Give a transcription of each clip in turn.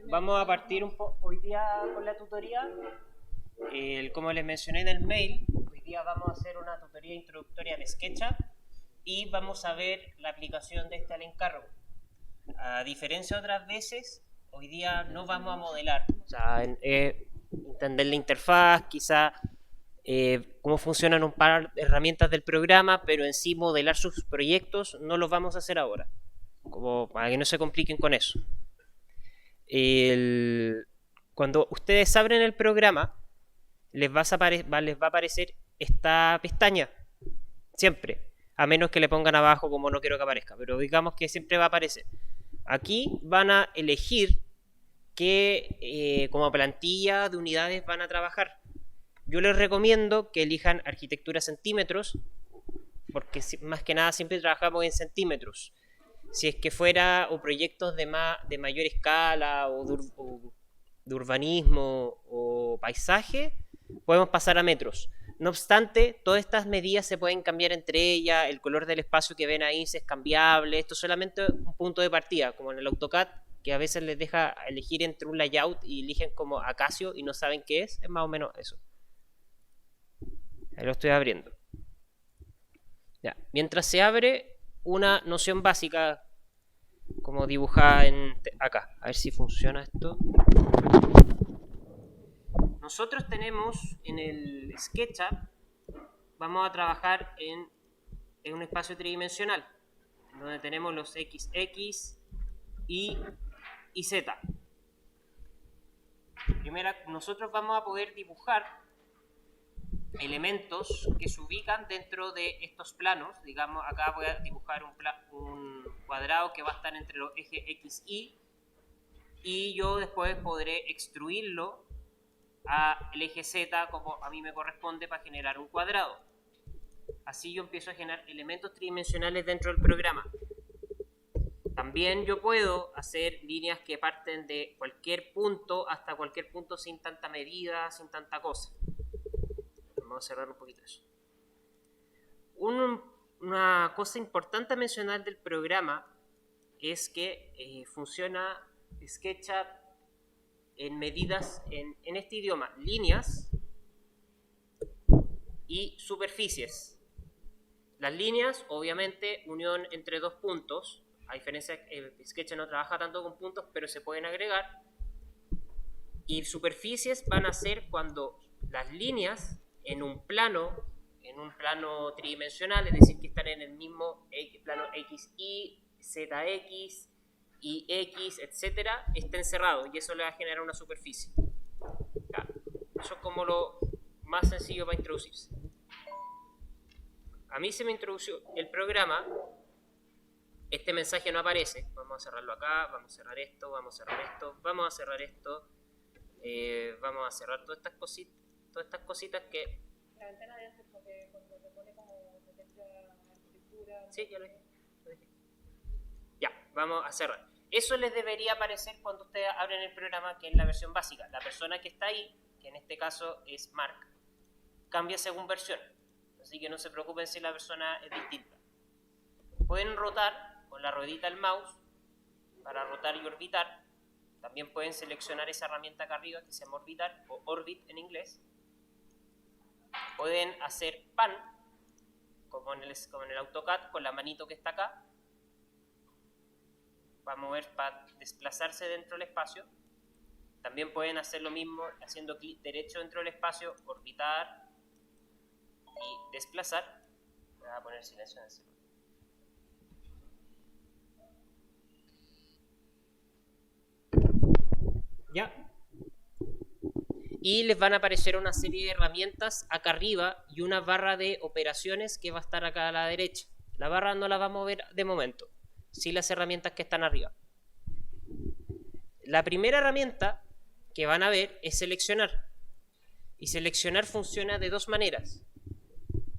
Vamos a partir hoy día con la tutoría. Como les mencioné en el mail, hoy día vamos a hacer una tutoría introductoria de SketchUp y vamos a ver la aplicación de este al encargo. A diferencia de otras veces, hoy día no vamos a modelar, o sea, entender la interfaz, quizá cómo funcionan un par de herramientas del programa, pero en sí modelar sus proyectos no los vamos a hacer ahora, como para que no se compliquen con eso. Cuando ustedes abren el programa, les va a aparecer esta pestaña, siempre, a menos que le pongan abajo como no quiero que aparezca, pero digamos que siempre va a aparecer. Aquí van a elegir qué como plantilla de unidades van a trabajar. Yo les recomiendo que elijan arquitectura centímetros, porque más que nada siempre trabajamos en centímetros. Si es que fuera o proyectos de mayor escala o de urbanismo o paisaje, podemos pasar a metros. No obstante, todas estas medidas se pueden cambiar entre ellas, el color del espacio que ven ahí es cambiable, esto es solamente un punto de partida, como en el AutoCAD, que a veces les deja elegir entre un layout y eligen como Acacio y no saben qué es más o menos eso. Ahí lo estoy abriendo. Ya. Mientras se abre, una noción básica como dibujada acá. A ver si funciona esto. Nosotros tenemos en el SketchUp, vamos a trabajar en un espacio tridimensional, donde tenemos los XX, Y y Z. Primero, nosotros vamos a poder dibujar elementos que se ubican dentro de estos planos. Digamos, acá voy a dibujar un cuadrado que va a estar entre los ejes X, y yo después podré extruirlo al eje Z como a mí me corresponde para generar un cuadrado. Así yo empiezo a generar elementos tridimensionales dentro del programa. También yo puedo hacer líneas que parten de cualquier punto hasta cualquier punto sin tanta medida, sin tanta cosa. Vamos a cerrar un poquito eso. Una cosa importante a mencionar del programa es que funciona SketchUp en medidas en este idioma, líneas y superficies. Las líneas, obviamente, unión entre dos puntos. A diferencia, SketchUp no trabaja tanto con puntos, pero se pueden agregar. Y superficies van a ser cuando las líneas en un plano tridimensional, es decir, que están en el mismo plano XY, ZX, YX, etcétera, estén cerrados, y eso le va a generar una superficie. Ya. Eso es como lo más sencillo para introducirse. A mí se me introdució el programa. Este mensaje no aparece. Vamos a cerrarlo acá, vamos a cerrar esto, vamos a cerrar esto, vamos a cerrar esto, vamos a cerrar todas estas cositas que... La ventana de antes, porque cuando te pone como meterte a arquitectura... Sí, ya lo dije. Ya, vamos a cerrar. Eso les debería aparecer cuando ustedes abren el programa, que es la versión básica. La persona que está ahí, que en este caso es Mark, cambia según versión. Así que no se preocupen si la persona es distinta. Pueden rotar con la ruedita del mouse para rotar y orbitar. También pueden seleccionar esa herramienta acá arriba que se llama orbitar o orbit en inglés. Pueden hacer pan como en el AutoCAD con la manito que está acá. Para desplazarse dentro del espacio. También pueden hacer lo mismo haciendo clic derecho dentro del espacio, orbitar y desplazar. Voy a poner silencio en el celular. ¿Ya? Y les van a aparecer una serie de herramientas acá arriba y una barra de operaciones que va a estar acá a la derecha. La barra no la vamos a ver de momento, sí las herramientas que están arriba. La primera herramienta que van a ver es seleccionar. Y seleccionar funciona de dos maneras.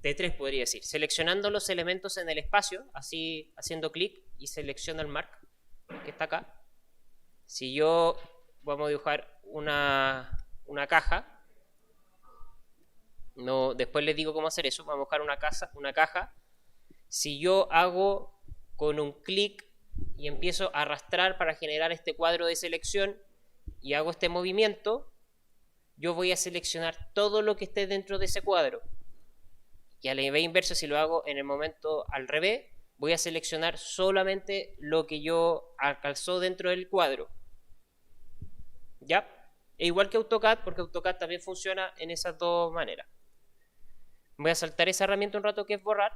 De tres podría decir. Seleccionando los elementos en el espacio, así haciendo clic y selecciono el mark que está acá. Si yo vamos a dibujar una caja, no, después les digo cómo hacer eso. Vamos a dibujar una caja. Si yo hago con un clic y empiezo a arrastrar para generar este cuadro de selección, y hago este movimiento, yo voy a seleccionar todo lo que esté dentro de ese cuadro. Y a la vez inversa, si lo hago en el momento al revés, voy a seleccionar solamente lo que yo alcanzó dentro del cuadro. ¿Ya? E igual que AutoCAD, porque AutoCAD también funciona en esas dos maneras. Voy a saltar esa herramienta un rato, que es borrar.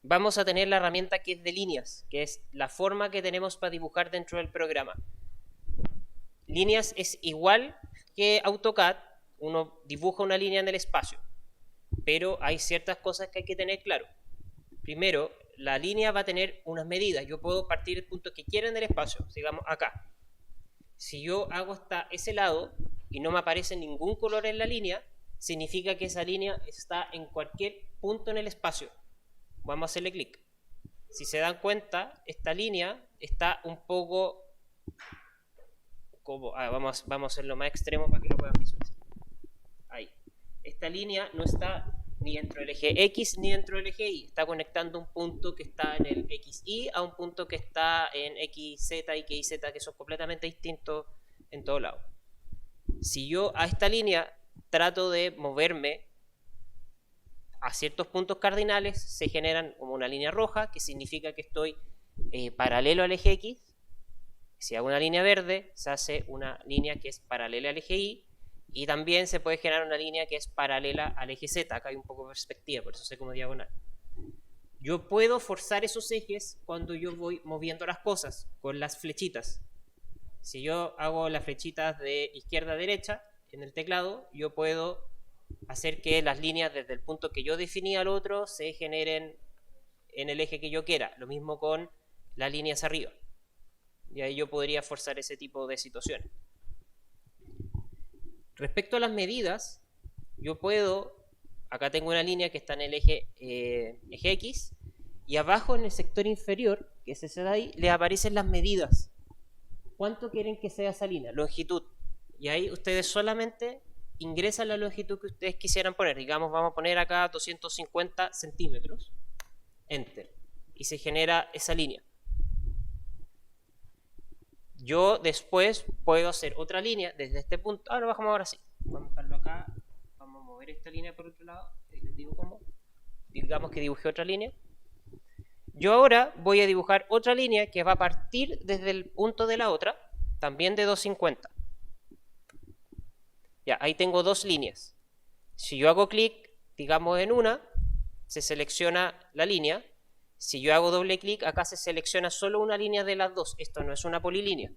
Vamos a tener la herramienta que es de líneas, que es la forma que tenemos para dibujar dentro del programa. Líneas es igual que AutoCAD, uno dibuja una línea en el espacio, pero hay ciertas cosas que hay que tener claro. Primero, la línea va a tener unas medidas. Yo puedo partir del punto que quiera en el espacio, digamos acá. Si yo hago hasta ese lado y no me aparece ningún color en la línea, significa que esa línea está en cualquier punto en el espacio. Vamos a hacerle clic. Si se dan cuenta, esta línea está un poco como... vamos a hacerlo más extremo para que lo puedan visualizar. Ahí. Esta línea no está ni dentro del eje X ni dentro del eje Y. Está conectando un punto que está en el XY a un punto que está en XZ y KZ, que son completamente distintos en todo lado. Si yo a esta línea trato de moverme a ciertos puntos cardinales, se generan como una línea roja, que significa que estoy paralelo al eje X. Si hago una línea verde, se hace una línea que es paralela al eje Y. Y también se puede generar una línea que es paralela al eje Z. Acá hay un poco de perspectiva, por eso sé como diagonal. Yo puedo forzar esos ejes cuando yo voy moviendo las cosas con las flechitas. Si yo hago las flechitas de izquierda a derecha en el teclado, yo puedo hacer que las líneas desde el punto que yo definí al otro se generen en el eje que yo quiera. Lo mismo con las líneas arriba. Y ahí yo podría forzar ese tipo de situaciones. Respecto a las medidas, yo puedo, acá tengo una línea que está en el eje X, y abajo en el sector inferior, que es ese de ahí, le aparecen las medidas. ¿Cuánto quieren que sea esa línea? Longitud. Y ahí ustedes solamente ingresan la longitud que ustedes quisieran poner. Digamos, vamos a poner acá 250 centímetros. Enter. Y se genera esa línea. Yo después puedo hacer otra línea desde este punto. Lo bajamos ahora sí. Vamos a dejarlo acá. Vamos a mover esta línea por otro lado. Les digo cómo. Digamos que dibujé otra línea. Yo ahora voy a dibujar otra línea que va a partir desde el punto de la otra, también de 250. Ya, ahí tengo dos líneas. Si yo hago clic, digamos en una, se selecciona la línea. Si yo hago doble clic, acá se selecciona solo una línea de las dos. Esto no es una polilínea.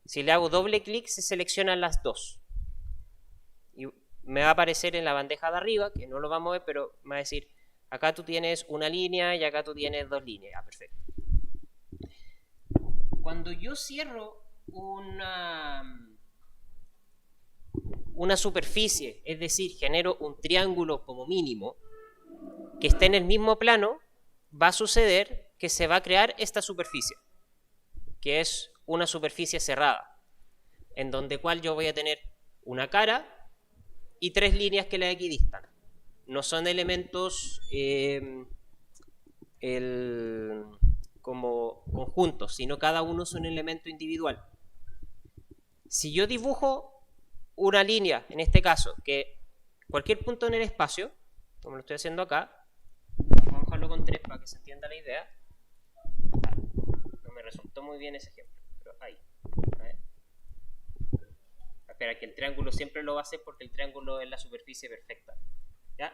Si le hago doble clic, se seleccionan las dos. Y me va a aparecer en la bandeja de arriba, que no lo vamos a ver, pero me va a decir, acá tú tienes una línea y acá tú tienes dos líneas. Perfecto. Cuando yo cierro una superficie, es decir, genero un triángulo como mínimo, que esté en el mismo plano, va a suceder que se va a crear esta superficie, que es una superficie cerrada, en donde cual yo voy a tener una cara y tres líneas que la equidistan. No son elementos como conjuntos, sino cada uno es un elemento individual. Si yo dibujo una línea, en este caso, que cualquier punto en el espacio, como lo estoy haciendo acá, vamos a dejarlo con 3 para que se entienda la idea. No me resultó muy bien ese ejemplo, pero ahí. A ver. Espera, que el triángulo siempre lo va a hacer porque el triángulo es la superficie perfecta. ¿Ya?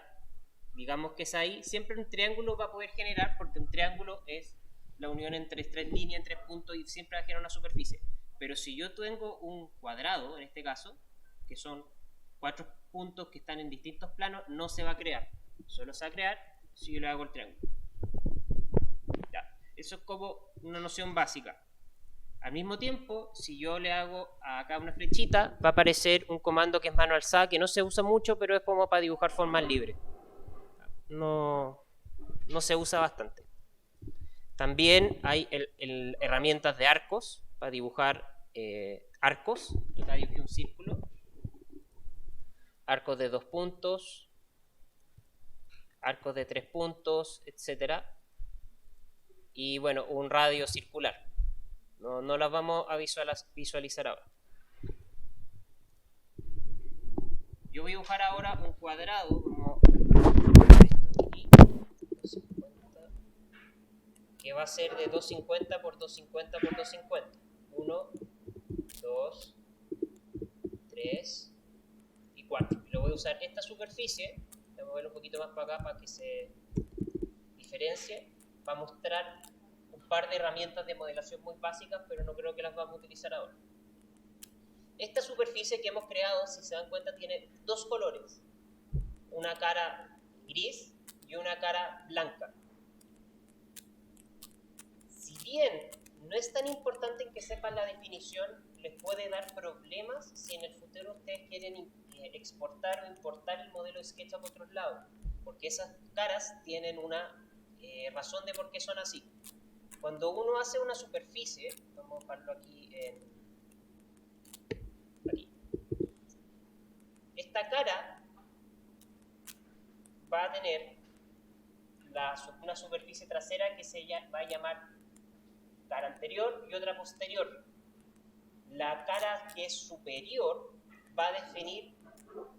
Digamos que es ahí. Siempre un triángulo va a poder generar, porque un triángulo es la unión entre tres líneas, entre puntos, y siempre va a generar una superficie. Pero si yo tengo un cuadrado, en este caso, que son 4 puntos que están en distintos planos, no se va a crear. Solo se va a crear si yo le hago el triángulo. Ya. Eso es como una noción básica. Al mismo tiempo, si yo le hago acá una flechita, va a aparecer un comando que es mano alzada, que no se usa mucho, pero es como para dibujar formas libres. No se usa bastante. También hay herramientas de arcos para dibujar arcos. Acá dibujé un círculo. Arcos de 2 puntos. Arcos de 3 puntos, etc. Y bueno, un radio circular. No las vamos a visualizar ahora. Yo voy a dibujar ahora un cuadrado, como esto aquí, 250, que va a ser de 250 por 250 por 250. 1, 2, 3 y 4. Y lo voy a usar esta superficie, voy a moverlo un poquito más para acá para que se diferencie, para mostrar un par de herramientas de modelación muy básicas, pero no creo que las vamos a utilizar ahora. Esta superficie que hemos creado, si se dan cuenta, tiene dos colores. Una cara gris y una cara blanca. Si bien no es tan importante en que sepan la definición, les puede dar problemas si en el futuro ustedes quieren exportar o importar el modelo SketchUp a otros lados, porque esas caras tienen una razón de por qué son así. Cuando uno hace una superficie, vamos a dejarlo aquí aquí. Esta cara va a tener una superficie trasera que se va a llamar cara anterior y otra posterior. La cara que es superior va a definir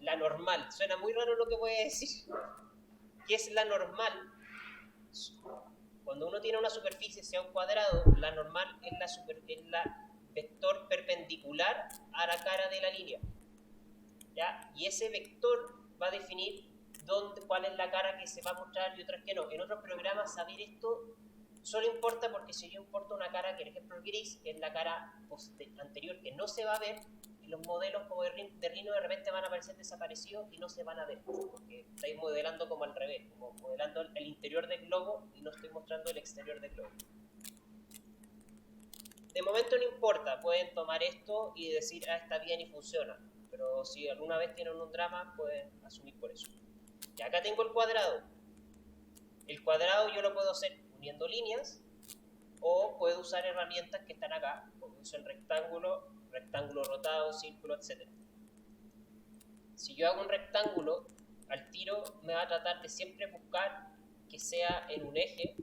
la normal. Suena muy raro lo que voy a decir. ¿Qué es la normal? Cuando uno tiene una superficie, sea un cuadrado, la normal es la vector perpendicular a la cara de la línea, ¿ya? Y ese vector va a definir cuál es la cara que se va a mostrar y otras que no. En otros programas saber esto solo importa porque si yo importo una cara, que por ejemplo el gris, que es la cara anterior que no se va a ver, y los modelos como de Rhino de repente van a aparecer desaparecidos y no se van a ver, porque estáis modelando como al revés, como modelando el interior del globo y no estoy mostrando el exterior del globo. De momento no importa, pueden tomar esto y decir, está bien y funciona, pero si alguna vez tienen un drama, pueden asumir por eso. Y acá tengo el cuadrado. El cuadrado yo lo puedo hacer uniendo líneas o puedo usar herramientas que están acá, como uso el rectángulo rotado, círculo, etc. Si yo hago un rectángulo, al tiro me va a tratar de siempre buscar que sea en un eje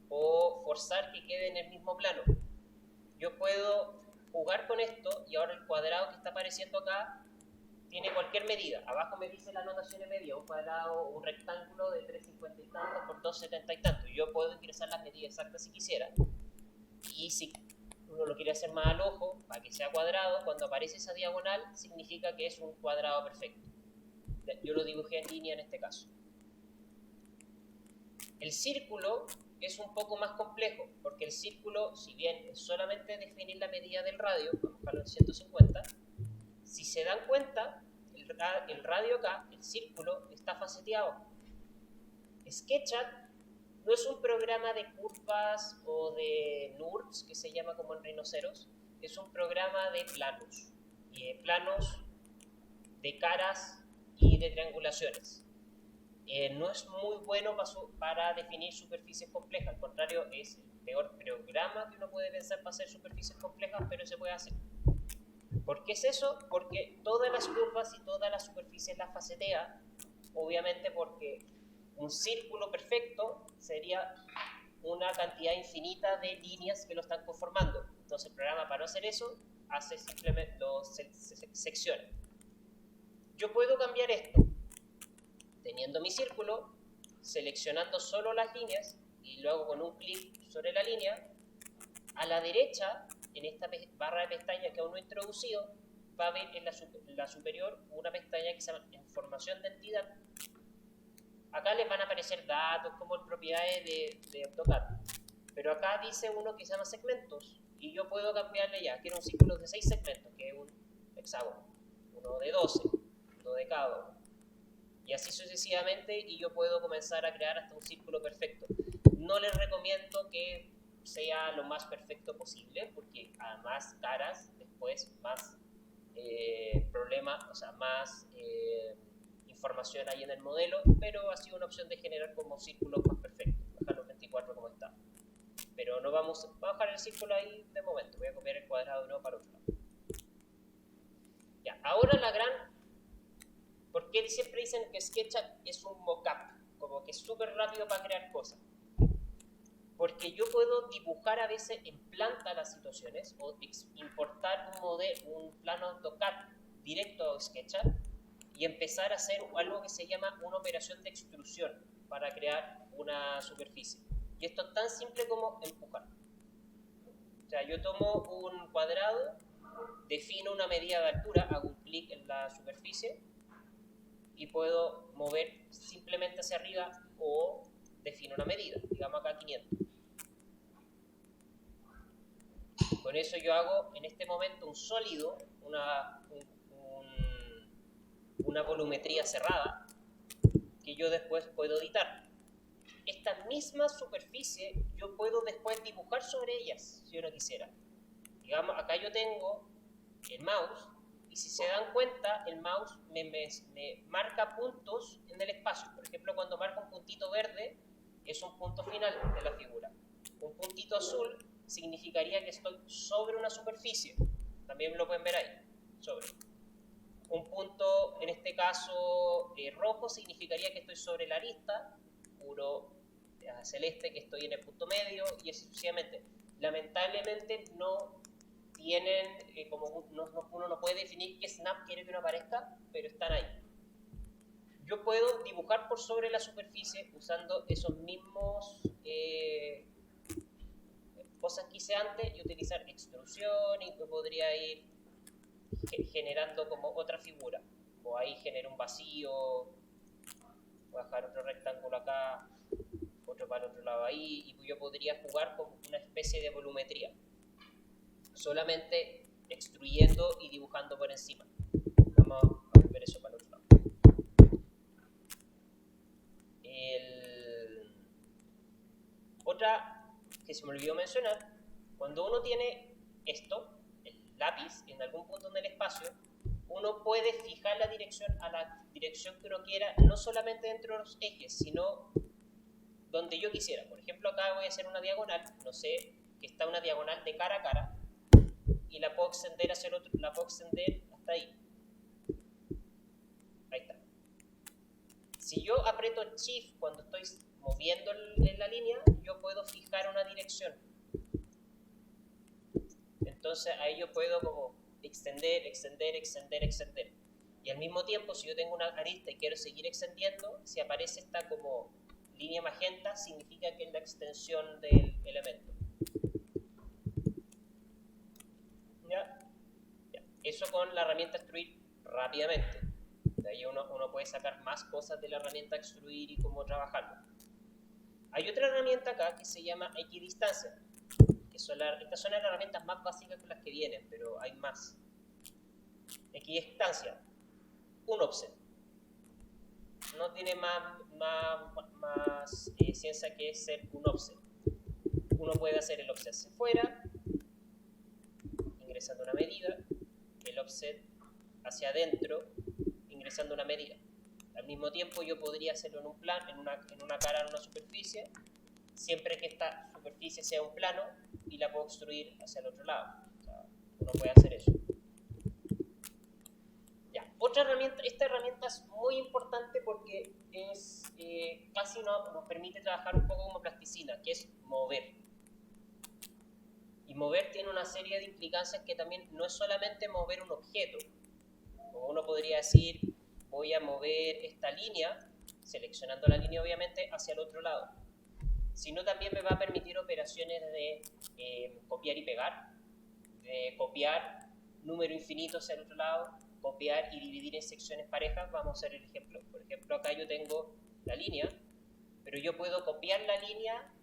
o forzar que quede en el mismo plano. Yo puedo jugar con esto y ahora el cuadrado que está apareciendo acá tiene cualquier medida. Abajo me dice la notación de medida, un cuadrado, un rectángulo de 350 y tantos por 270 y tantos. Yo puedo ingresar las medidas exactas si quisiera. Y si uno lo quiere hacer más al ojo, para que sea cuadrado, cuando aparece esa diagonal, significa que es un cuadrado perfecto. Yo lo dibujé en línea en este caso. El círculo es un poco más complejo, porque el círculo, si bien es solamente definir la medida del radio, vamos a buscarlo en 150, si se dan cuenta, el radio acá, el círculo, está faceteado. SketchUp no es un programa de curvas o de NURBS, que se llama como en rinoceros, es un programa de planos, planos de caras y de triangulaciones. No es muy bueno para definir superficies complejas, al contrario, es el peor programa que uno puede pensar para hacer superficies complejas, pero se puede hacer. ¿Por qué es eso? Porque todas las curvas y todas las superficies las facetea, obviamente porque un círculo perfecto sería una cantidad infinita de líneas que lo están conformando. Entonces el programa, para no hacer eso, hace simplemente secciones. Yo puedo cambiar esto teniendo mi círculo, seleccionando solo las líneas y luego con un clic sobre la línea. A la derecha, en esta barra de pestañas que aún no he introducido, va a haber en la superior una pestaña que se llama Información de entidad. Acá les van a aparecer datos como propiedades de AutoCAD, pero acá dice uno que se llama segmentos y yo puedo cambiarle ya. Quiero un círculo de 6 segmentos, que es un hexágono, uno de 12, uno de cada uno, y así sucesivamente, y yo puedo comenzar a crear hasta un círculo perfecto. No les recomiendo que sea lo más perfecto posible, porque a más caras después más problemas, o sea, más información hay en el modelo, pero ha sido una opción de generar como círculos más perfectos. Dejar los 24 como está, pero no vamos a dejar el círculo ahí de momento. Voy a copiar el cuadrado de nuevo para otro lado. Ya, ahora la gran... ¿Por qué siempre dicen que SketchUp es un mockup? Como que es súper rápido para crear cosas. Porque yo puedo dibujar a veces en planta las situaciones o importar un plano AutoCAD directo a SketchUp y empezar a hacer algo que se llama una operación de extrusión para crear una superficie. Y esto es tan simple como empujar. O sea, yo tomo un cuadrado, defino una medida de altura, hago un clic en la superficie y puedo mover simplemente hacia arriba o defino una medida, digamos acá 500. Con eso yo hago en este momento un sólido, una volumetría cerrada que yo después puedo editar. Esta misma superficie yo puedo después dibujar sobre ellas si yo no quisiera. Digamos, acá yo tengo el mouse y si se dan cuenta el mouse me marca puntos en el espacio. Por ejemplo, cuando marca un puntito verde es un punto final de la figura. Un puntito azul significaría que estoy sobre una superficie. También lo pueden ver ahí, sobre. Un punto, en este caso rojo, significaría que estoy sobre la arista, puro celeste que estoy en el punto medio y así sucesivamente. Lamentablemente no tienen, uno no puede definir qué snap quiere que uno aparezca, pero están ahí. Yo puedo dibujar por sobre la superficie usando esos mismos cosas que hice antes y utilizar extrusión y que podría ir generando como otra figura. O ahí genero un vacío, voy a dejar otro rectángulo acá, otro para el otro lado ahí, y yo podría jugar con una especie de volumetría, solamente extruyendo y dibujando por encima. Vamos a volver eso para el otro lado. Otra que se me olvidó mencionar, cuando uno tiene esto, el lápiz, en algún punto en el espacio, uno puede fijar la dirección a la dirección que uno quiera, no solamente dentro de los ejes, sino donde yo quisiera. Por ejemplo, acá voy a hacer una diagonal, no sé, que está una diagonal de cara a cara, y la puedo extender hacia el otro, la puedo extender hasta ahí. Ahí está. Si yo aprieto Shift cuando estoy moviendo en la línea, yo puedo fijar una dirección. Entonces ahí yo puedo como extender. Y al mismo tiempo, si yo tengo una arista y quiero seguir extendiendo, si aparece esta como línea magenta, significa que es la extensión del elemento. ¿Ya? Eso con la herramienta extruir rápidamente. De ahí uno puede sacar más cosas de la herramienta extruir y cómo trabajarlo. Hay otra herramienta acá que se llama equidistancia. Estas son las herramientas más básicas con las que vienen, pero hay más. Equidistancia, un offset. No tiene más ciencia que ser un offset. Uno puede hacer el offset hacia afuera, ingresando una medida, el offset hacia adentro, ingresando una medida. Al mismo tiempo yo podría hacerlo en un plano, en una cara, en una superficie, siempre que esta superficie sea un plano y la puedo extruir hacia el otro lado. O sea, uno puede hacer eso. Ya. Otra herramienta, esta herramienta es muy importante porque casi nos permite trabajar un poco como plasticina, que es mover. Y mover tiene una serie de implicancias que también no es solamente mover un objeto. Como uno podría decir, voy a mover esta línea, seleccionando la línea obviamente, hacia el otro lado. Sino también me va a permitir operaciones de copiar y pegar, de copiar número infinito hacia el otro lado, copiar y dividir en secciones parejas. Vamos a hacer el ejemplo. Por ejemplo, acá yo tengo la línea, pero yo puedo copiar la línea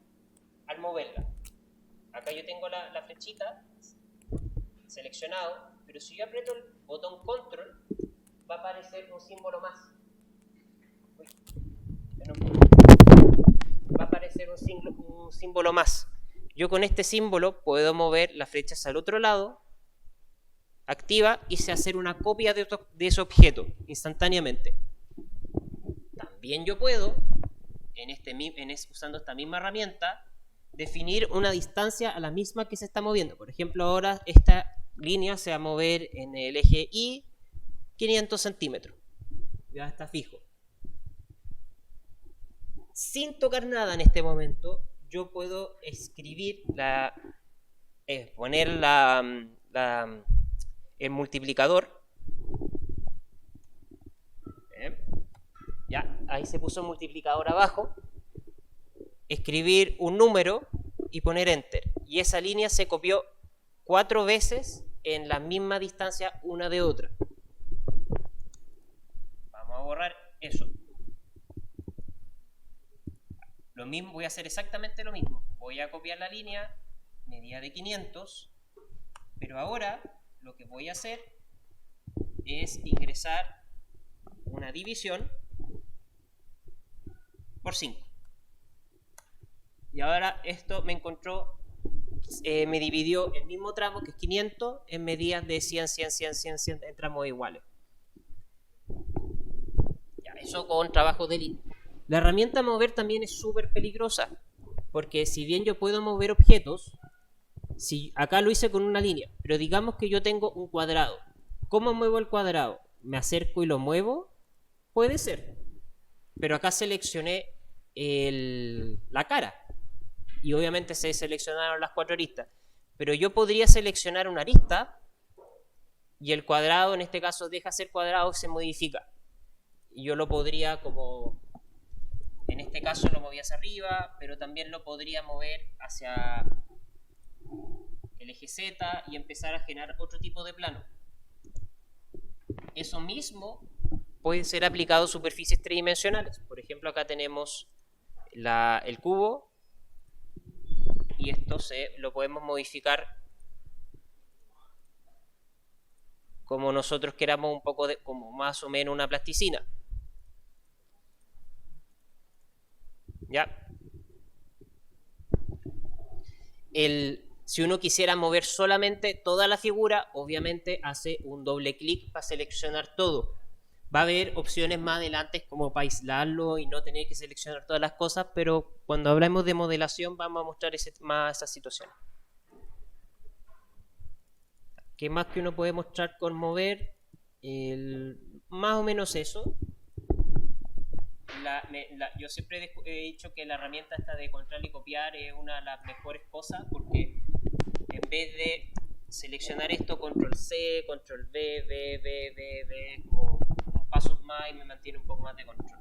al moverla. Acá yo tengo la flechita seleccionado, pero si yo aprieto el botón control, va a aparecer un símbolo más. Va a aparecer un símbolo más. Yo con este símbolo puedo mover las flechas al otro lado, activa y se hacer una copia de ese objeto instantáneamente. También yo puedo, usando esta misma herramienta, definir una distancia a la misma que se está moviendo. Por ejemplo, ahora esta línea se va a mover en el eje Y 500 centímetros. Ya está fijo. Sin tocar nada en este momento, yo puedo escribir, poner el multiplicador. Ya, ahí se puso el multiplicador abajo. Escribir un número y poner enter. Y esa línea se copió 4 veces en la misma distancia una de otra. Vamos a borrar eso. Lo mismo, voy a hacer exactamente lo mismo. Voy a copiar la línea, medida de 500, pero ahora lo que voy a hacer es ingresar una división por 5. Y ahora esto me dividió el mismo tramo, que es 500, en medidas de 100, 100, 100, 100, 100 en tramos iguales. Ya, eso con trabajo de línea. La herramienta mover también es súper peligrosa, porque si bien yo puedo mover objetos, si acá lo hice con una línea, pero digamos que yo tengo un cuadrado. ¿Cómo muevo el cuadrado? ¿Me acerco y lo muevo? Puede ser. Pero acá seleccioné la cara. Y obviamente se seleccionaron las 4 aristas. Pero yo podría seleccionar una arista y el cuadrado, en este caso, deja de ser cuadrado y se modifica. Y yo lo podría, como en este caso lo moví hacia arriba, pero también lo podría mover hacia el eje Z y empezar a generar otro tipo de plano. Eso mismo puede ser aplicado a superficies tridimensionales. Por ejemplo, acá tenemos el cubo y esto lo podemos modificar como nosotros queramos, un poco como más o menos una plasticina. ¿Ya? Si uno quisiera mover solamente toda la figura, obviamente hace un doble clic para seleccionar todo. Va a haber opciones más adelante como para aislarlo y no tener que seleccionar todas las cosas, pero cuando hablemos de modelación vamos a mostrar más esas situaciones. ¿Qué más que uno puede mostrar con mover? Más o menos eso. Yo siempre he dicho que la herramienta esta de control y copiar es una de las mejores cosas, porque en vez de seleccionar esto, control C, control V, V, como unos pasos más, y me mantiene un poco más de control.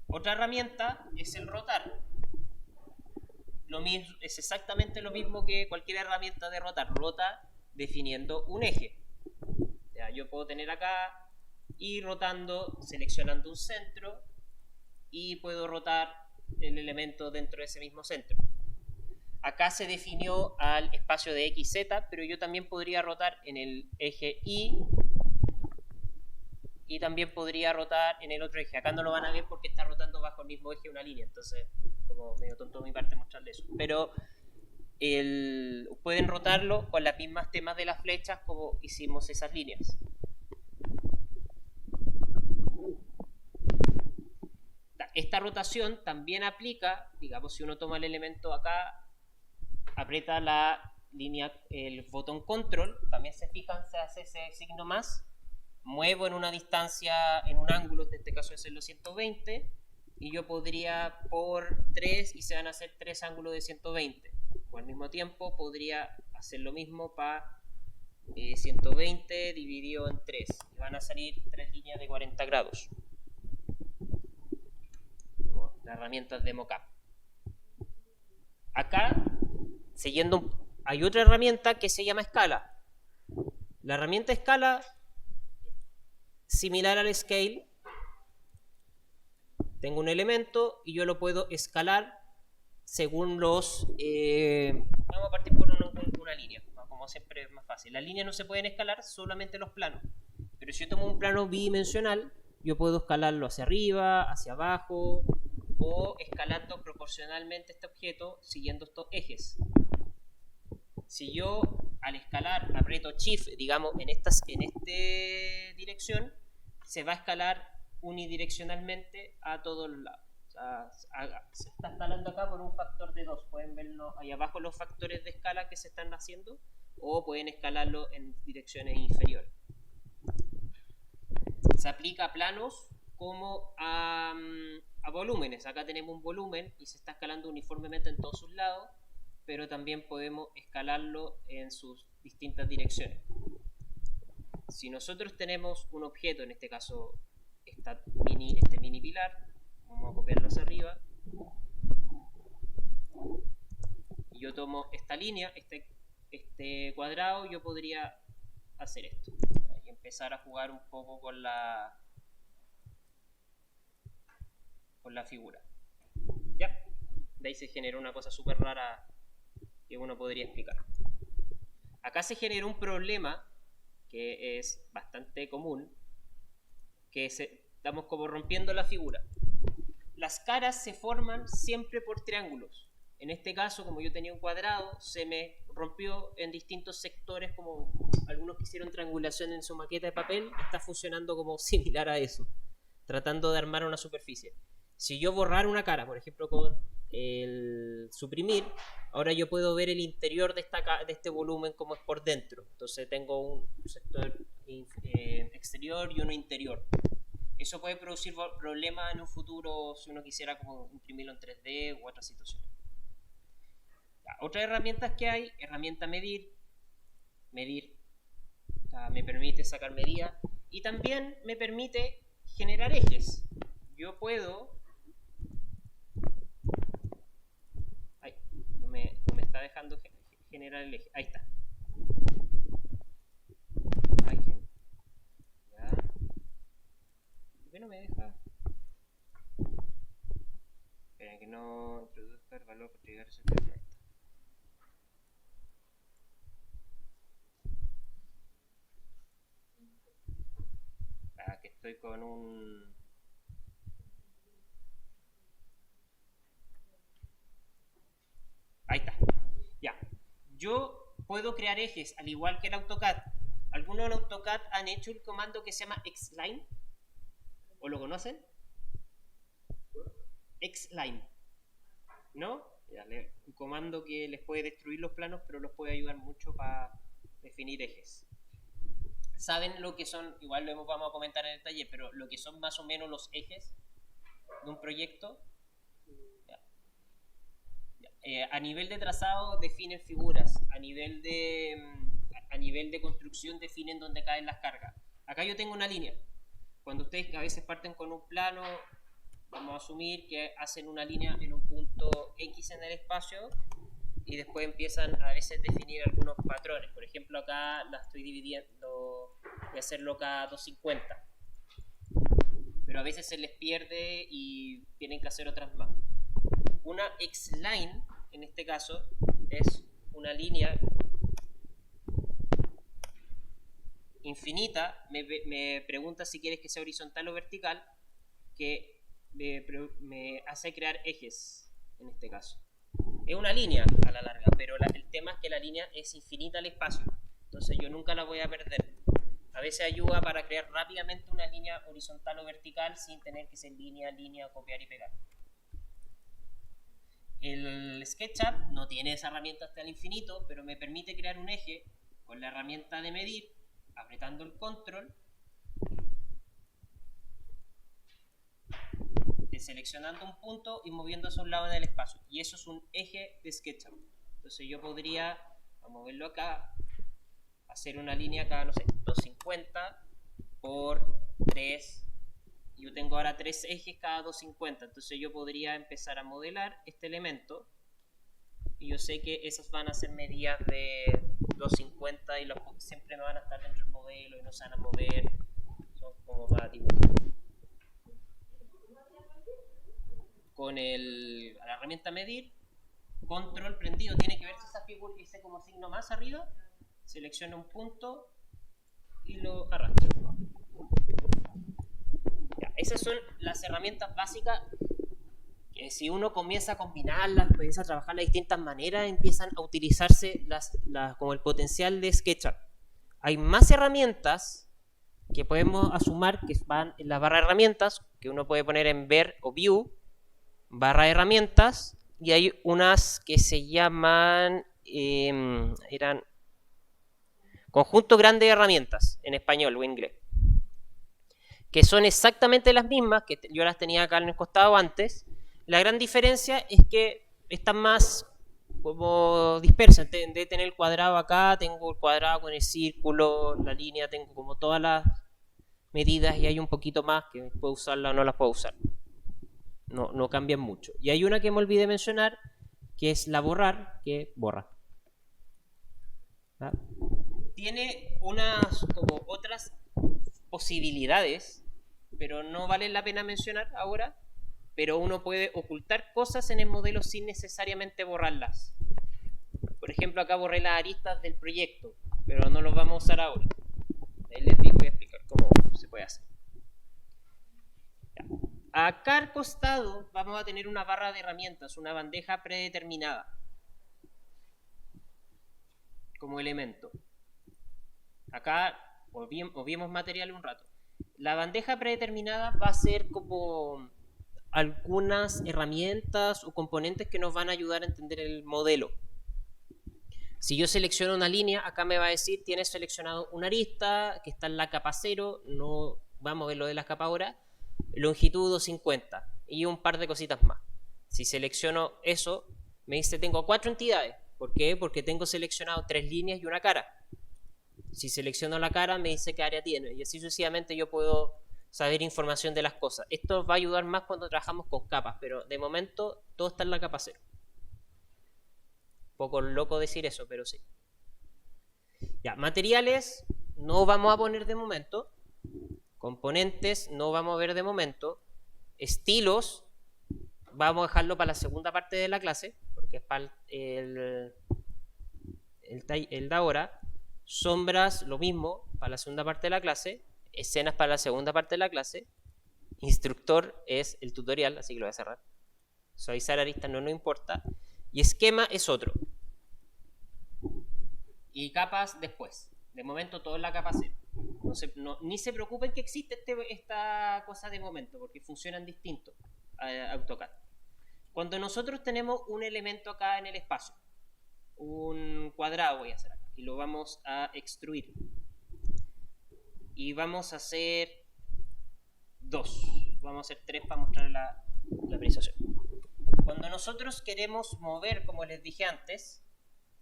Otra herramienta es el rotar. Es exactamente lo mismo que cualquier herramienta de rotar. Rota definiendo un eje. Ya, yo puedo tener acá y rotando, seleccionando un centro, y puedo rotar el elemento dentro de ese mismo centro. Acá se definió al espacio de X, Z, pero yo también podría rotar en el eje Y y también podría rotar en el otro eje. Acá no lo van a ver porque está rotando bajo el mismo eje una línea, entonces como medio tonto de mi parte mostrarle eso. Pero pueden rotarlo con las mismas temas de las flechas como hicimos esas líneas. Esta rotación también aplica, digamos, si uno toma el elemento acá, aprieta la línea, el botón control, también se fijan, se hace ese signo más, muevo en una distancia, en un ángulo, en este caso es el 120, y yo podría por 3 y se van a hacer 3 ángulos de 120. O al mismo tiempo podría hacer lo mismo para 120 dividido en 3, y van a salir 3 líneas de 40 grados. Las herramientas de mocap. Acá, hay otra herramienta que se llama escala. La herramienta escala, similar al scale, tengo un elemento y yo lo puedo escalar según vamos a partir por una línea, como siempre es más fácil. Las líneas no se pueden escalar, solamente los planos. Pero si yo tomo un plano bidimensional, yo puedo escalarlo hacia arriba, hacia abajo, o escalando proporcionalmente este objeto siguiendo estos ejes. Si yo al escalar aprieto Shift, digamos, en esta dirección, se va a escalar unidireccionalmente a todos los lados. O sea, se está escalando acá por un factor de 2. Pueden verlo ahí abajo los factores de escala que se están haciendo, o pueden escalarlo en direcciones inferiores. Se aplica a planos como a volúmenes. Acá tenemos un volumen y se está escalando uniformemente en todos sus lados, pero también podemos escalarlo en sus distintas direcciones. Si nosotros tenemos un objeto, en este caso este mini pilar, vamos a copiarlo hacia arriba, y yo tomo esta línea, este cuadrado, yo podría hacer esto y empezar a jugar un poco con la figura. Ya, de ahí se generó una cosa súper rara que uno podría explicar. Acá se generó un problema que es bastante común, que estamos como rompiendo la figura. Las caras se forman siempre por triángulos. En este caso, como yo tenía un cuadrado, se me rompió en distintos sectores, como algunos que hicieron triangulación en su maqueta de papel, está funcionando como similar a eso, tratando de armar una superficie. Si yo borrar una cara, por ejemplo con el suprimir, ahora yo puedo ver el interior de este volumen como es por dentro. Entonces tengo un sector exterior y uno interior. Eso puede producir problemas en un futuro si uno quisiera como imprimirlo en 3D u otras situaciones. Otras herramientas que hay, herramienta medir, me permite sacar medidas y también me permite generar ejes. Yo puedo... no me está dejando generar el eje. Ahí está. Ya. ¿Por qué no me deja? Esperen que no introduzca el valor para llegar a ese planeta. Que estoy con un... Ahí está. Ya. Yo puedo crear ejes al igual que el AutoCAD. ¿Algunos en AutoCAD han hecho un comando que se llama Xline? ¿O lo conocen? Xline. ¿No? Un comando que les puede destruir los planos, pero los puede ayudar mucho para definir ejes. ¿Saben lo que son? Igual lo vamos a comentar en el taller, pero lo que son más o menos los ejes de un proyecto. A nivel de trazado definen figuras, a nivel de construcción definen dónde caen las cargas. Acá yo tengo una línea. Cuando ustedes a veces parten con un plano, vamos a asumir que hacen una línea en un punto X en el espacio y después empiezan a veces definir algunos patrones. Por ejemplo, acá la estoy dividiendo, voy a hacerlo cada 250. Pero a veces se les pierde y tienen que hacer otras más. Una Xline, en este caso, es una línea infinita. Me pregunta si quieres que sea horizontal o vertical, que me hace crear ejes, en este caso. Es una línea a la larga, pero el tema es que la línea es infinita al espacio. Entonces yo nunca la voy a perder. A veces ayuda para crear rápidamente una línea horizontal o vertical sin tener que ser línea, copiar y pegar. El SketchUp no tiene esa herramienta hasta el infinito, pero me permite crear un eje con la herramienta de medir, apretando el control, seleccionando un punto y moviéndose a un lado en el espacio. Y eso es un eje de SketchUp. Entonces yo podría moverlo acá, hacer una línea acá, no sé, 250 por 3. Yo tengo ahora 3 ejes cada 250. Entonces yo podría empezar a modelar este elemento. Y yo sé que esas van a ser medidas de 250 y siempre me van a estar dentro del modelo y no se van a mover. Son como para dibujar. Con la herramienta medir, control prendido, tiene que verse esa figura que dice como signo más arriba, selecciono un punto y lo arrastro. Ya, esas son las herramientas básicas que si uno comienza a combinarlas, comienza a trabajar de distintas maneras, empiezan a utilizarse como el potencial de SketchUp. Hay más herramientas que podemos asumir que van en la barra de herramientas, que uno puede poner en ver o view, barra de herramientas, y hay unas que se llaman eran conjunto grande de herramientas en español o inglés, que son exactamente las mismas, que yo las tenía acá en el costado antes. La gran diferencia es que están más como dispersas. De tener el cuadrado acá, tengo el cuadrado con el círculo, la línea, tengo como todas las medidas, y hay un poquito más que puedo usarla o no las puedo usar. No cambian mucho. Y hay una que me olvidé mencionar, que es la borrar, que borra. ¿Ah? Tiene unas como otras posibilidades, pero no vale la pena mencionar ahora. Pero uno puede ocultar cosas en el modelo sin necesariamente borrarlas. Por ejemplo, acá borré las aristas del proyecto, pero no los vamos a usar ahora. Ahí les voy a explicar cómo se puede hacer. Ya. Acá al costado vamos a tener una barra de herramientas, una bandeja predeterminada como elemento. Acá obviemos material un rato. La bandeja predeterminada va a ser como algunas herramientas o componentes que nos van a ayudar a entender el modelo. Si yo selecciono una línea, acá me va a decir, tienes seleccionado una arista que está en la capa 0, no vamos a ver lo de las capas ahora, longitud 250 y un par de cositas más. Si selecciono eso, me dice tengo 4 entidades. ¿Por qué? Porque tengo seleccionado 3 líneas y una cara. Si selecciono la cara, me dice qué área tiene, y así sucesivamente yo puedo saber información de las cosas. Esto va a ayudar más cuando trabajamos con capas, pero de momento todo está en la capa 0. Poco loco decir eso, pero sí. Ya, materiales no vamos a poner de momento. Componentes no vamos a ver de momento. Estilos vamos a dejarlo para la segunda parte de la clase, porque es para el de ahora. Sombras, lo mismo, para la segunda parte de la clase. Escenas para la segunda parte de la clase. Instructor es el tutorial, así que lo voy a cerrar. Suavizar aristas no nos importa. Y esquema es otro. Y capas después. De momento todo en la capa 0. Ni se preocupen que existe esta cosa de momento, porque funcionan distintos a AutoCAD. Cuando nosotros tenemos un elemento acá en el espacio, un cuadrado voy a hacer acá, y lo vamos a extruir. Y vamos a hacer 2. Vamos a hacer 3 para mostrar la apreciación. Cuando nosotros queremos mover, como les dije antes,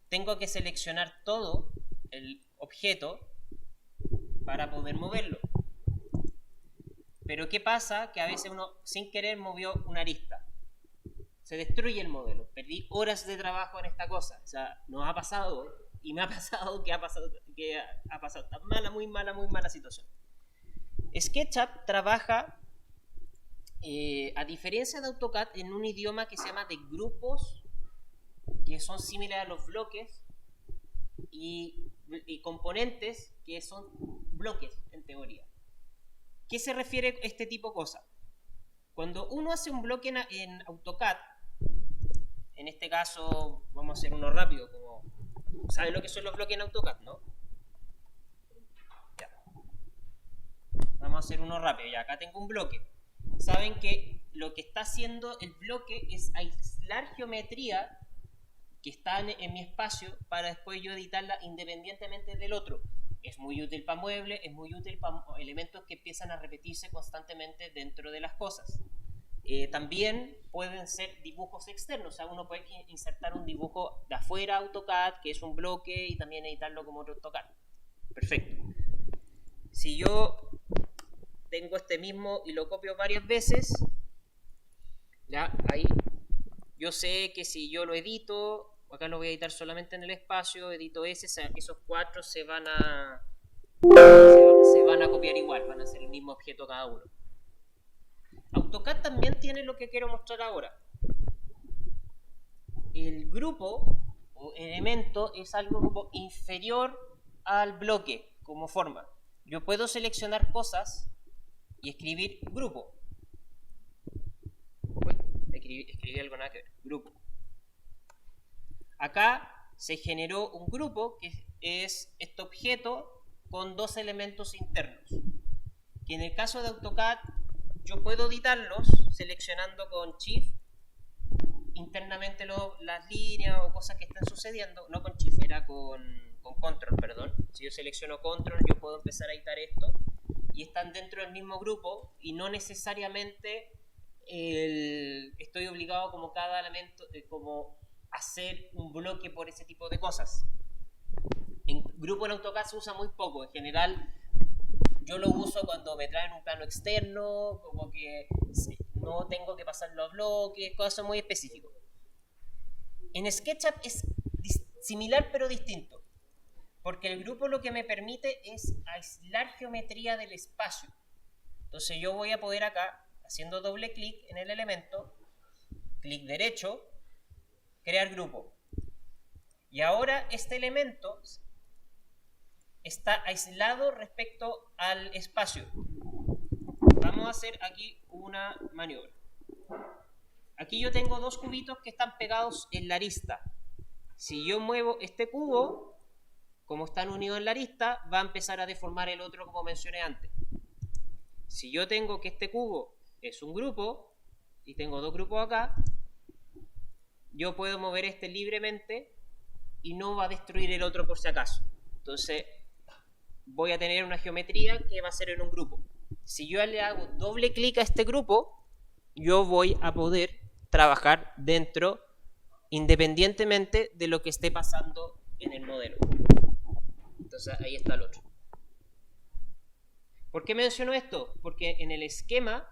tengo que seleccionar todo el objeto para poder moverlo. Pero ¿qué pasa? Que a veces uno sin querer movió una arista. Se destruye el modelo. Perdí horas de trabajo en esta cosa. O sea, nos ha pasado, y me ha pasado que ha pasado tan mala, muy mala situación. SketchUp trabaja, a diferencia de AutoCAD, en un idioma que se llama de grupos, que son similares a los bloques, y componentes que son bloques en teoría. ¿Qué se refiere a este tipo de cosas? Cuando uno hace un bloque en AutoCAD, en este caso vamos a hacer uno rápido, como ¿saben lo que son los bloques en AutoCAD, no? Ya. Vamos a hacer uno rápido, ya acá tengo un bloque. Saben que lo que está haciendo el bloque es aislar geometría que está en mi espacio para después yo editarla independientemente del otro. Es muy útil para muebles, es muy útil para elementos que empiezan a repetirse constantemente dentro de las cosas. También pueden ser dibujos externos, o sea, uno puede insertar un dibujo de afuera AutoCAD, que es un bloque, y también editarlo como otro AutoCAD. Perfecto. Si yo tengo este mismo y lo copio varias veces, ya ahí, yo sé que si yo lo edito, acá lo voy a editar solamente en el espacio, edito ese, esos 4 se van a copiar igual, van a ser el mismo objeto cada uno. AutoCAD también tiene lo que quiero mostrar ahora. El grupo o elemento es algo como inferior al bloque como forma. Yo puedo seleccionar cosas y escribir grupo. Escribí algo nada que ver. Grupo. Acá se generó un grupo que es este objeto con 2 elementos internos. Que en el caso de AutoCAD yo puedo editarlos seleccionando con Shift internamente las líneas o cosas que están sucediendo. No con Shift, era con Control, perdón. Si yo selecciono Control, yo puedo empezar a editar esto y están dentro del mismo grupo y no necesariamente estoy obligado como cada elemento, como hacer un bloque por ese tipo de cosas. En grupo en AutoCAD se usa muy poco, en general yo lo uso cuando me traen un plano externo, como que no tengo que pasarlo a bloques, cosas muy específicas. En SketchUp es similar pero distinto, porque el grupo lo que me permite es aislar geometría del espacio. Entonces yo voy a poder acá, haciendo doble clic en el elemento, clic derecho, crear grupo. Y ahora este elemento está aislado respecto al espacio. Vamos a hacer aquí una maniobra. Aquí yo tengo dos cubitos que están pegados en la arista. Si yo muevo este cubo, como están unidos en la arista, va a empezar a deformar el otro como mencioné antes. Si yo tengo que este cubo es un grupo, y tengo dos grupos acá, yo puedo mover este libremente y no va a destruir el otro por si acaso. Entonces voy a tener una geometría que va a ser en un grupo. Si yo le hago doble clic a este grupo, yo voy a poder trabajar dentro independientemente de lo que esté pasando en el modelo. Entonces ahí está el otro. ¿Por qué menciono esto? Porque en el esquema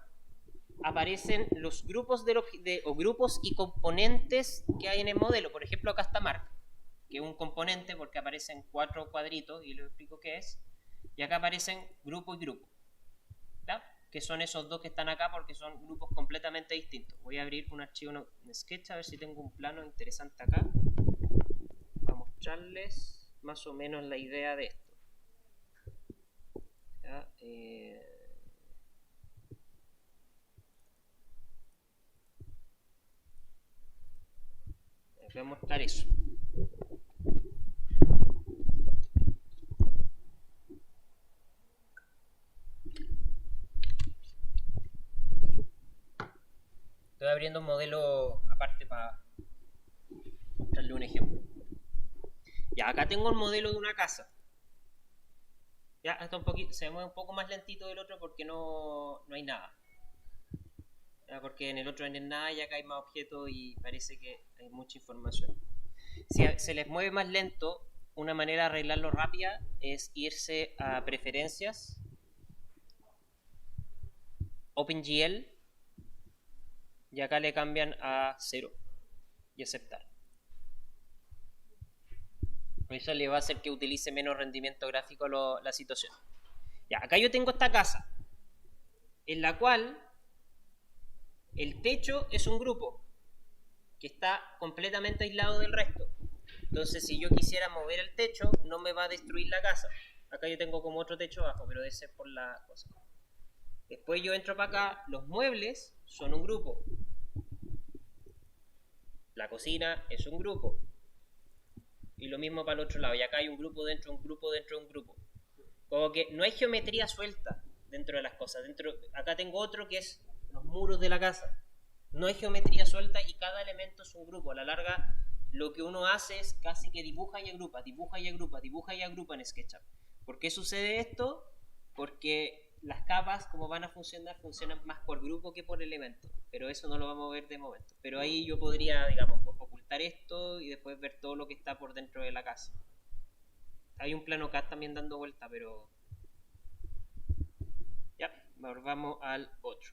aparecen los grupos o grupos y componentes que hay en el modelo. Por ejemplo, acá está Mark, que es un componente porque aparecen 4 cuadritos y les explico qué es. Y acá aparecen grupo y grupo, ¿ya? Que son esos dos que están acá porque son grupos completamente distintos. Voy a abrir un archivo en Sketch a ver si tengo un plano interesante acá para mostrarles más o menos la idea de esto. ¿Ya? Les voy a mostrar eso. Estoy abriendo un modelo aparte para mostrarle un ejemplo. Ya, acá tengo el modelo de una casa. Ya, está un poquito, se mueve un poco más lentito del otro porque no hay nada. Ya, porque en el otro no hay nada y acá hay más objetos y parece que hay mucha información. Si se les mueve más lento, una manera de arreglarlo rápida es irse a preferencias, OpenGL, y acá le cambian a 0 y aceptar. Eso le va a hacer que utilice menos rendimiento gráfico la situación. Ya, acá yo tengo esta casa, en la cual el techo es un grupo que está completamente aislado del resto. Entonces, si yo quisiera mover el techo, no me va a destruir la casa. Acá yo tengo como otro techo abajo, pero ese es por la cosa. Después yo entro para acá, los muebles son un grupo. La cocina es un grupo. Y lo mismo para el otro lado. Y acá hay un grupo dentro de un grupo dentro de un grupo. Como que no hay geometría suelta dentro de las cosas. Acá tengo otro que es los muros de la casa. No hay geometría suelta y cada elemento es un grupo. A la larga, lo que uno hace es casi que dibuja y agrupa, dibuja y agrupa, dibuja y agrupa en SketchUp. ¿Por qué sucede esto? Porque las capas, como van a funcionar, funcionan más por grupo que por elemento. Pero eso no lo vamos a ver de momento. Pero ahí yo podría, digamos, ocultar esto y después ver todo lo que está por dentro de la casa. Hay un plano CAD también dando vuelta, pero... Ya, vamos al otro.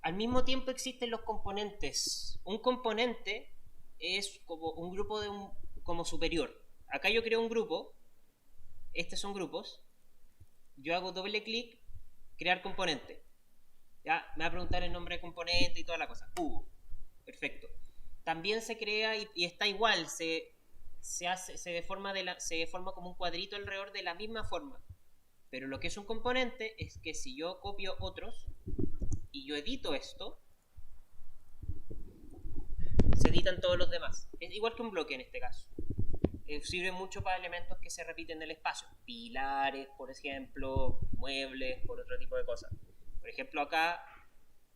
Al mismo tiempo existen los componentes. Un componente es como un grupo como superior. Acá yo creo un grupo. Estos son grupos. Yo hago doble clic, crear componente. Ya, me va a preguntar el nombre de componente y toda la cosa. Cubo. Perfecto. También se crea y está igual. Se deforma como un cuadrito alrededor de la misma forma. Pero lo que es un componente es que si yo copio otros y yo edito esto, se editan todos los demás. Es igual que un bloque en este caso. Sirve mucho para elementos que se repiten en el espacio. Pilares, por ejemplo, muebles, por otro tipo de cosas. Por ejemplo, acá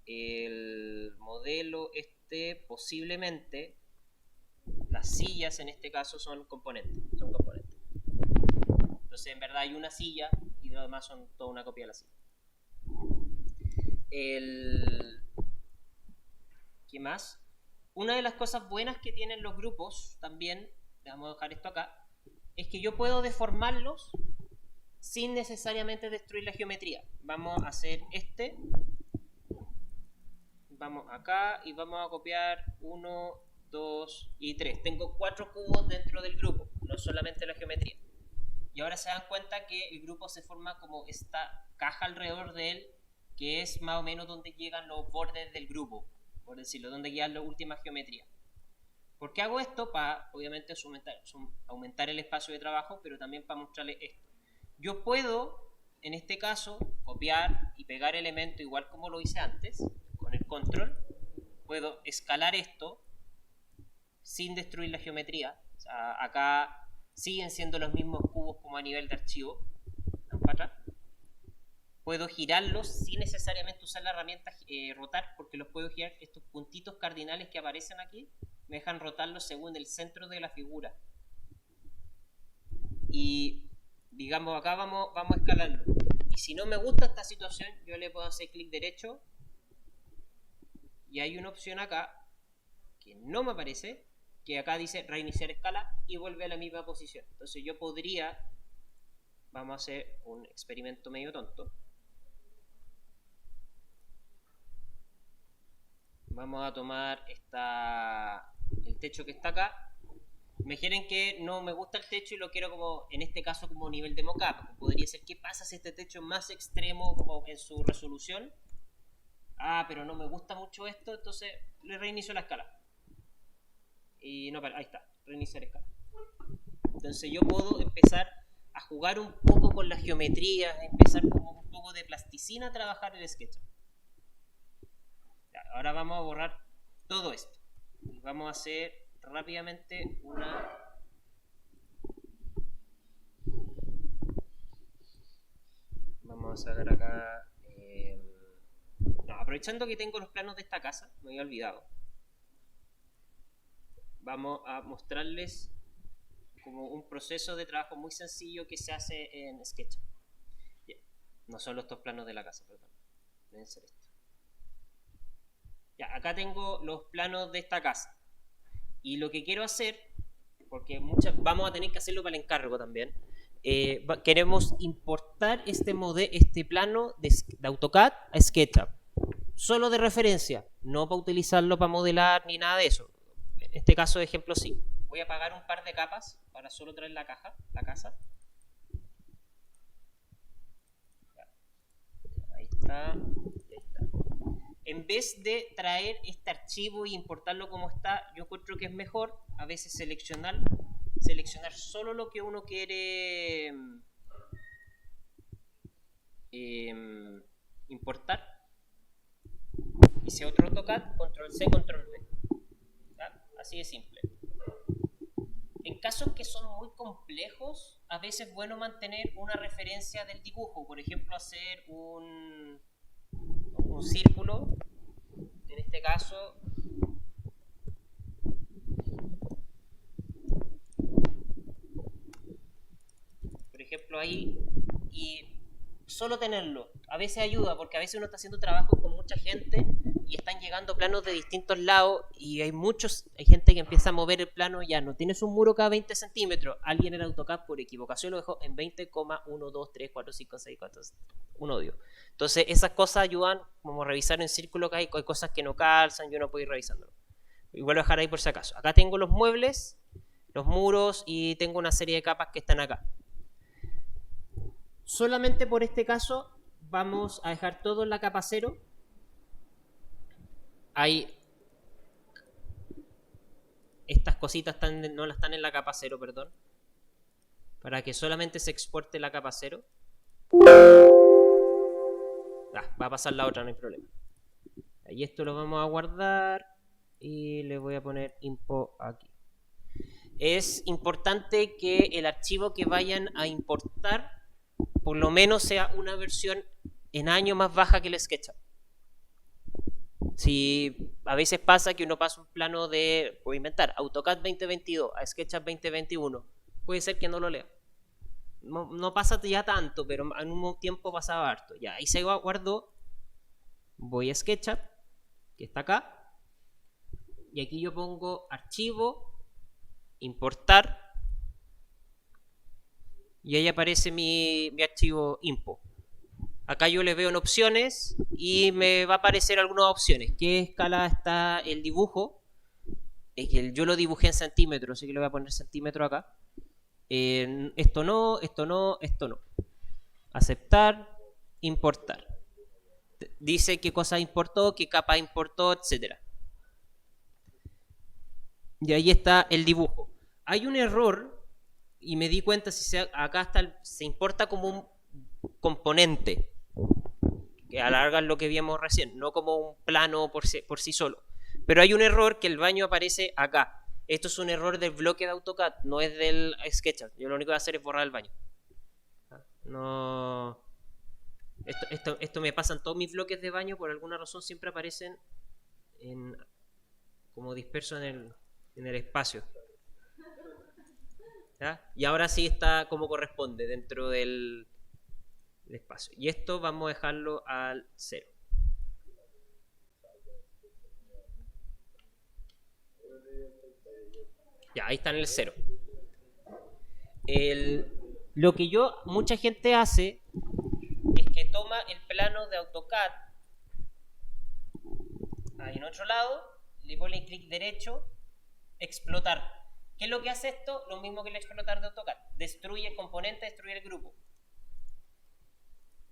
el modelo posiblemente las sillas en este caso son componentes. Entonces Entonces en verdad hay una silla y lo demás son toda una copia de la silla. ¿Qué más? Una de las cosas buenas que tienen los grupos también, vamos a dejar esto acá, es que yo puedo deformarlos sin necesariamente destruir la geometría. Vamos a hacer vamos acá y vamos a copiar 1, 2 y 3. Tengo 4 cubos dentro del grupo, no solamente la geometría. Y ahora se dan cuenta que el grupo se forma como esta caja alrededor de él, que es más o menos donde llegan los bordes del grupo, por decirlo, donde llegan las últimas geometrías. ¿Por qué hago esto? Para, obviamente, aumentar el espacio de trabajo, pero también para mostrarles esto. Yo puedo, en este caso, copiar y pegar elementos igual como lo hice antes, con el control. Puedo escalar esto sin destruir la geometría. O sea, acá siguen siendo los mismos cubos como a nivel de archivo. Vamos para atrás. Puedo girarlos sin necesariamente usar la herramienta rotar, porque los puedo girar. Estos puntitos cardinales que aparecen aquí me dejan rotarlos según el centro de la figura. Y digamos acá vamos a escalarlo. Y si no me gusta esta situación, yo le puedo hacer clic derecho y hay una opción acá que no me aparece, que acá dice reiniciar escala y vuelve a la misma posición. Entonces yo podría, vamos a hacer un experimento medio tonto. Vamos a tomar el techo que está acá. Imaginen que no me gusta el techo y lo quiero como, en este caso, como nivel de mockup. Podría ser, ¿qué pasa si este techo es más extremo como en su resolución? Ah, pero no me gusta mucho esto, entonces le reinicio la escala. Y no, ahí está, reiniciar escala. Entonces yo puedo empezar a jugar un poco con la geometría, empezar como un poco de plasticina a trabajar el SketchUp. Ahora vamos a borrar todo esto. Y vamos a hacer rápidamente vamos a sacar acá aprovechando que tengo los planos de esta casa, me había olvidado, vamos a mostrarles como un proceso de trabajo muy sencillo que se hace en SketchUp. Bien. No son estos planos de la casa, perdón, deben ser estos. Ya, acá tengo los planos de esta casa. Y lo que quiero hacer, porque vamos a tener que hacerlo para el encargo también, queremos importar este plano de AutoCAD a SketchUp. Solo de referencia, no para utilizarlo para modelar ni nada de eso. En este caso de ejemplo sí. Voy a apagar un par de capas para solo traer la casa. Ahí está. En vez de traer este archivo y importarlo como está, yo encuentro que es mejor a veces seleccionar solo lo que uno quiere importar. Hice otro AutoCAD, control C, control V. ¿Ya? Así de simple. En casos que son muy complejos, a veces es bueno mantener una referencia del dibujo. Por ejemplo, hacer un círculo, en este caso por ejemplo ahí, y solo tenerlo a veces ayuda, porque a veces uno está haciendo trabajo con mucha gente y están llegando planos de distintos lados y hay gente que empieza a mover el plano. Ya no tienes un muro cada 20 centímetros, alguien en AutoCAD por equivocación lo dejó en 20,1234567. Un odio. Entonces esas cosas ayudan como revisar en círculo, que hay cosas que no calzan y uno puede ir revisándolo. Igual voy a dejar ahí por si acaso. Acá tengo los muebles, los muros y tengo una serie de capas que están acá. Solamente por este caso vamos a dejar todo en la capa 0. Hay estas cositas no las están en la capa 0, perdón, para que solamente se exporte la capa 0. Va a pasar la otra, no hay problema. Y esto lo vamos a guardar y le voy a poner info aquí. Es importante que el archivo que vayan a importar por lo menos sea una versión en año más baja que el SketchUp. Si a veces pasa que uno pasa un plano voy a inventar, AutoCAD 2022 a SketchUp 2021, puede ser que no lo lea. no pasa ya tanto, pero en un tiempo pasaba harto. Ya, ahí se guardó. Voy a SketchUp, que está acá. Y aquí yo pongo archivo, importar. Y ahí aparece mi archivo info. Acá yo le veo en opciones y me va a aparecer algunas opciones. ¿Qué escala está el dibujo? Yo lo dibujé en centímetros, así que le voy a poner centímetro acá. Esto no, esto no, esto no. Aceptar, importar. Dice qué cosa importó, qué capa importó, etc. Y ahí está el dibujo. Hay un error y me di cuenta si acá se importa como un componente que alargan lo que vimos recién, no como un plano por sí solo. Pero hay un error que el baño aparece acá. Esto es un error del bloque de AutoCAD, no es del SketchUp. Yo lo único que voy a hacer es borrar el baño. No. Esto me pasa en todos mis bloques de baño, por alguna razón siempre aparecen como dispersos en el espacio. ¿Ya? Y ahora sí está como corresponde dentro del espacio. Y esto vamos a dejarlo al 0. Ya, ahí está en el 0. Lo que mucha gente hace es que toma el plano de AutoCAD ahí en otro lado, le pone clic derecho, explotar. ¿Qué es lo que hace esto? Lo mismo que el explotar de AutoCAD. Destruye el componente, destruye el grupo.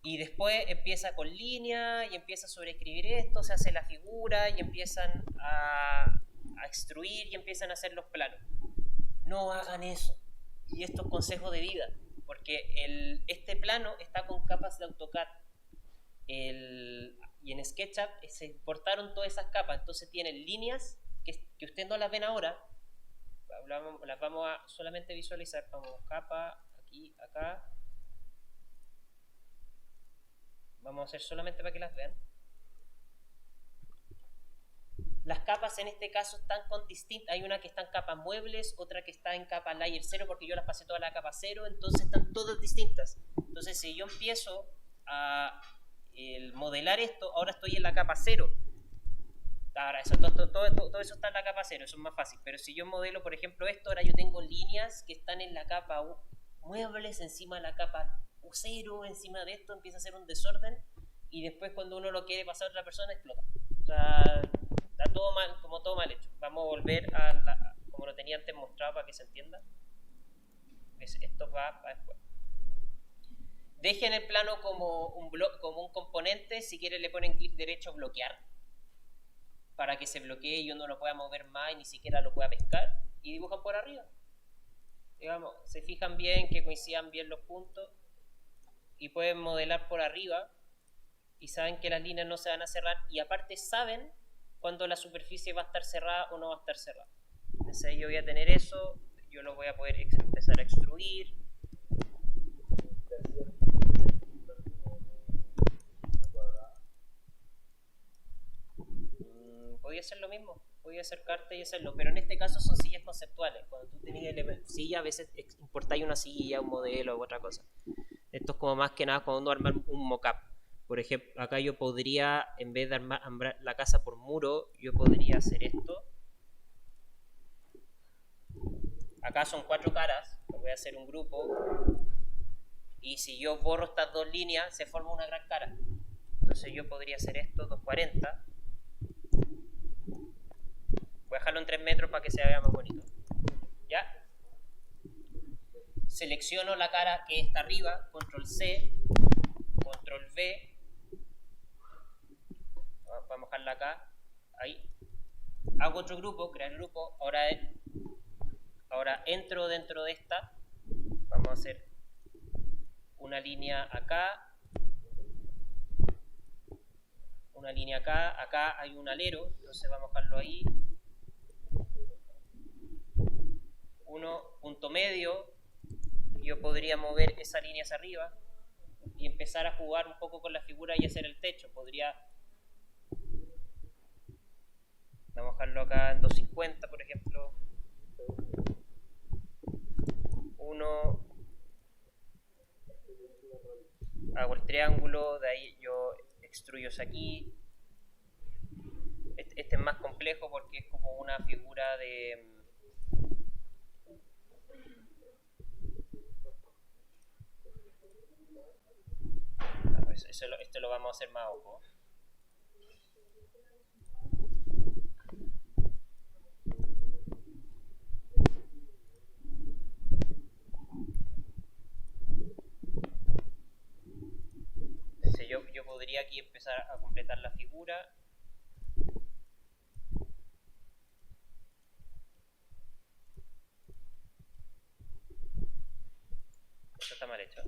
Y después empieza con línea y empieza a sobreescribir esto, se hace la figura y empiezan a extruir y empiezan a hacer los planos. No hagan eso. Y esto es consejo de vida, porque este plano está con capas de AutoCAD. Y en SketchUp se importaron todas esas capas, entonces tienen líneas que ustedes no las ven ahora, las vamos a solamente visualizar. Vamos, capa, aquí, acá. Vamos a hacer solamente para que las vean. Las capas en este caso están con distintas. Hay una que está en capa muebles, otra que está en capa layer 0, porque yo las pasé toda la capa 0, entonces están todas distintas. Entonces, si yo empiezo a modelar esto, ahora estoy en la capa 0. Ahora, todo eso está en la capa 0, eso es más fácil. Pero si yo modelo, por ejemplo, esto, ahora yo tengo líneas que están en la capa muebles, encima de la capa 0, encima de esto, empieza a hacer un desorden. Y después, cuando uno lo quiere pasar a otra persona, explota. O sea, está todo mal, como todo mal hecho. Vamos a volver como lo tenía antes mostrado para que se entienda. Esto va después. Dejen el plano como un componente. Si quieren le ponen clic derecho bloquear, para que se bloquee y uno lo pueda mover más y ni siquiera lo pueda pescar. Y dibujan por arriba. Digamos, se fijan bien, que coincidan bien los puntos. Y pueden modelar por arriba. Y saben que las líneas no se van a cerrar. Y aparte saben cuando la superficie va a estar cerrada o no va a estar cerrada. Entonces yo voy a tener eso. Yo lo voy a poder empezar a extruir. Podía ser lo mismo, podía acercarte y hacerlo, pero en este caso son sillas conceptuales. Cuando tú tenías silla, a veces importáis una silla, un modelo u otra cosa. Esto es como más que nada cuando uno arma un mockup. Por ejemplo, acá yo podría, en vez de armar la casa por muro, yo podría hacer esto. Acá son 4 caras, voy a hacer un grupo. Y si yo borro estas 2 líneas, se forma una gran cara. Entonces yo podría hacer esto, 240. Voy a dejarlo en 3 metros para que se vea más bonito. ¿Ya? Selecciono la cara que está arriba, control C, control V. Vamos a dejarla acá. Ahí. Hago otro grupo, crear grupo. Ahora entro dentro de esta. Vamos a hacer una línea acá. Una línea acá. Acá hay un alero, entonces vamos a dejarlo ahí. Punto medio. Yo podría mover esa línea hacia arriba y empezar a jugar un poco con la figura y hacer el techo. Vamos a dejarlo acá en 250, por ejemplo. 1, hago el triángulo, de ahí yo extruyo hacia aquí. Este es más complejo porque es como una figura de... Esto lo vamos a hacer más a ojo. Entonces yo podría aquí empezar a completar la figura. Esto está mal hecho.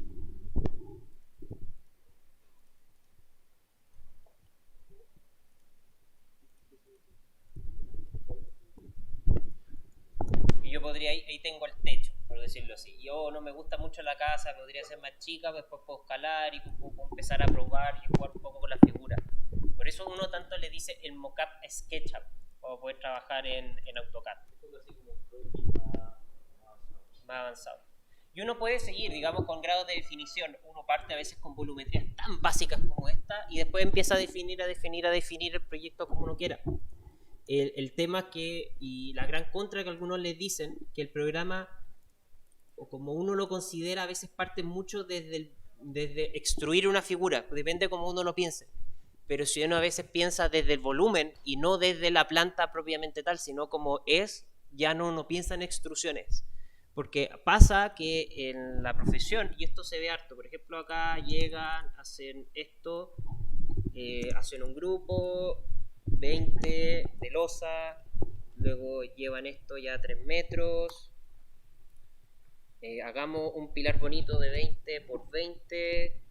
Y yo podría, ahí tengo el techo, por decirlo así. Yo no me gusta mucho la casa, podría ser más chica, pues después puedo escalar y puedo empezar a probar y jugar un poco con la figura. Por eso uno tanto le dice el mockup SketchUp, para poder trabajar en AutoCAD. Más avanzado. Y uno puede seguir, digamos, con grados de definición. Uno parte a veces con volumetrías tan básicas como esta y después empieza a definir el proyecto como uno quiera. El tema que, y la gran contra que algunos les dicen, que el programa, o como uno lo considera, a veces parte mucho desde extruir una figura, depende de cómo uno lo piense. Pero si uno a veces piensa desde el volumen y no desde la planta propiamente tal, sino como es, ya no piensa en extrusiones. Porque pasa que en la profesión, y esto se ve harto, por ejemplo acá llegan, hacen esto, hacen un grupo, 20 de losa, luego llevan esto ya a 3 metros, hagamos un pilar bonito de 20 por 20,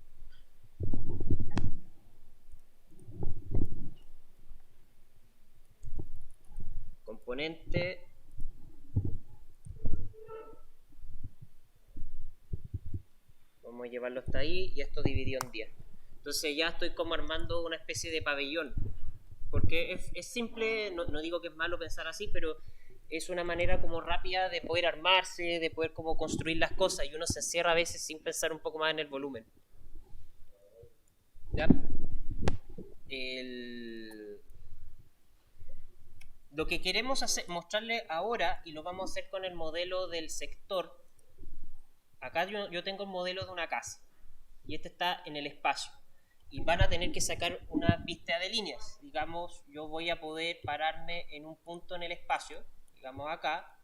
componente, vamos a llevarlo hasta ahí y esto dividido en 10. Entonces ya estoy como armando una especie de pabellón, porque es simple, no digo que es malo pensar así, pero es una manera como rápida de poder armarse, de poder como construir las cosas, y uno se encierra a veces sin pensar un poco más en el volumen. ¿Ya? Lo que queremos mostrarle ahora, y lo vamos a hacer con el modelo del sector, acá yo tengo el modelo de una casa, y este está en el espacio. Y van a tener que sacar una pista de líneas. Digamos, yo voy a poder pararme en un punto en el espacio, digamos acá,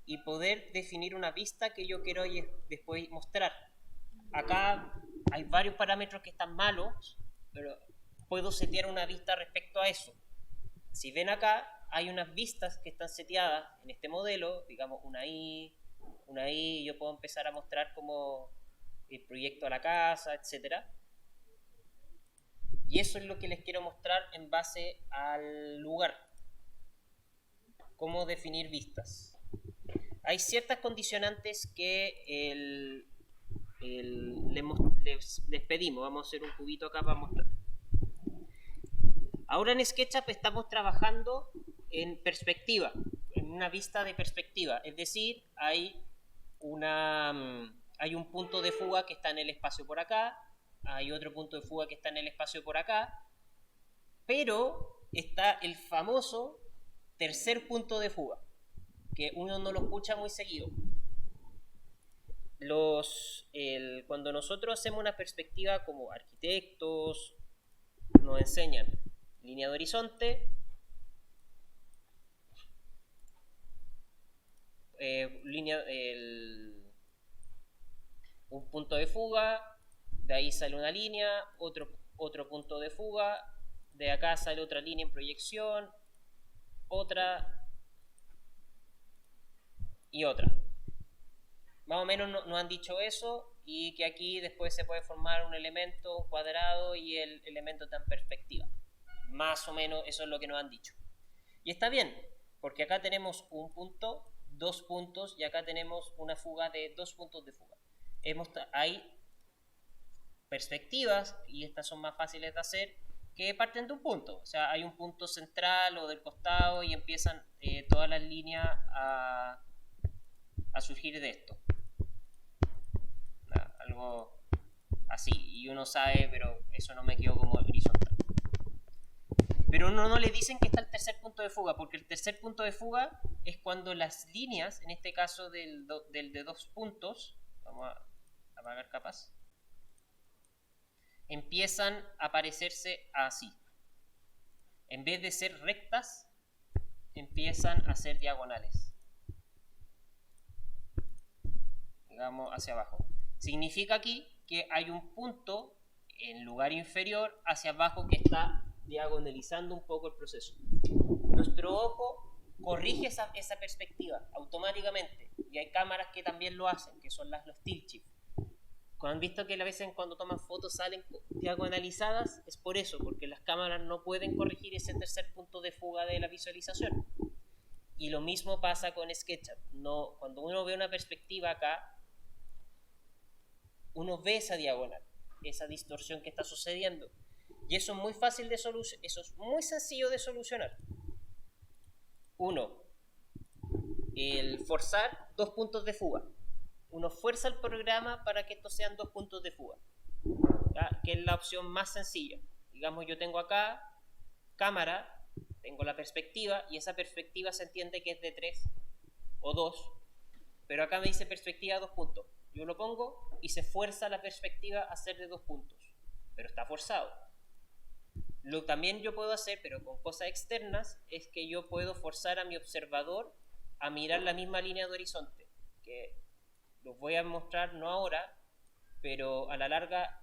y poder definir una pista que yo quiero después mostrar. Acá hay varios parámetros que están malos, pero puedo setear una vista respecto a eso. Si ven acá, hay unas vistas que están seteadas en este modelo, digamos una I, y yo puedo empezar a mostrar como el proyecto a la casa, etcétera. Y eso es lo que les quiero mostrar en base al lugar. Cómo definir vistas. Hay ciertas condicionantes que les pedimos. Vamos a hacer un cubito acá para mostrar. Ahora en SketchUp estamos trabajando en perspectiva, en una vista de perspectiva. Es decir, hay un punto de fuga que está en el espacio por acá, hay otro punto de fuga que está en el espacio por acá, pero está el famoso tercer punto de fuga, que uno no lo escucha muy seguido. Cuando nosotros hacemos una perspectiva como arquitectos, nos enseñan línea de horizonte, un punto de fuga, de ahí sale una línea, otro punto de fuga, de acá sale otra línea en proyección, otra y otra. Más o menos nos han dicho eso, y que aquí después se puede formar un elemento, un cuadrado, y el elemento está en perspectiva. Más o menos eso es lo que nos han dicho. Y está bien, porque acá tenemos un punto, 2 puntos, y acá tenemos una fuga de 2 puntos de fuga. Hay perspectivas, y estas son más fáciles de hacer, que parten de un punto. O sea, hay un punto central o del costado y empiezan todas las líneas a surgir de esto. Algo así, y uno sabe, pero eso no me quedó como horizontal. Pero uno no le dicen que está el tercer punto de fuga, porque el tercer punto de fuga es cuando las líneas, en este caso del de 2 puntos, vamos a apagar capas, empiezan a parecerse así. En vez de ser rectas, empiezan a ser diagonales. Digamos hacia abajo. Significa aquí que hay un punto en lugar inferior hacia abajo que está diagonalizando un poco el proceso. Nuestro ojo corrige esa perspectiva automáticamente, y hay cámaras que también lo hacen, que son los tilt shift. Cuando han visto que a veces cuando toman fotos salen diagonalizadas, es por eso, porque las cámaras no pueden corregir ese tercer punto de fuga de la visualización. Y lo mismo pasa con SketchUp. No, cuando uno ve una perspectiva acá, uno ve esa diagonal, esa distorsión que está sucediendo. Y eso es muy fácil de solucionar, eso es muy sencillo de solucionar. Uno, el forzar 2 puntos de fuga. Uno fuerza el programa para que estos sean 2 puntos de fuga, ¿ya? Que es la opción más sencilla. Digamos, yo tengo acá cámara, tengo la perspectiva, y esa perspectiva se entiende que es de 3 o 2, pero acá me dice perspectiva 2 puntos. Yo lo pongo y se fuerza la perspectiva a ser de 2 puntos, pero está forzado. Lo que también yo puedo hacer, pero con cosas externas, es que yo puedo forzar a mi observador a mirar la misma línea de horizonte, que los voy a mostrar no ahora, pero a la larga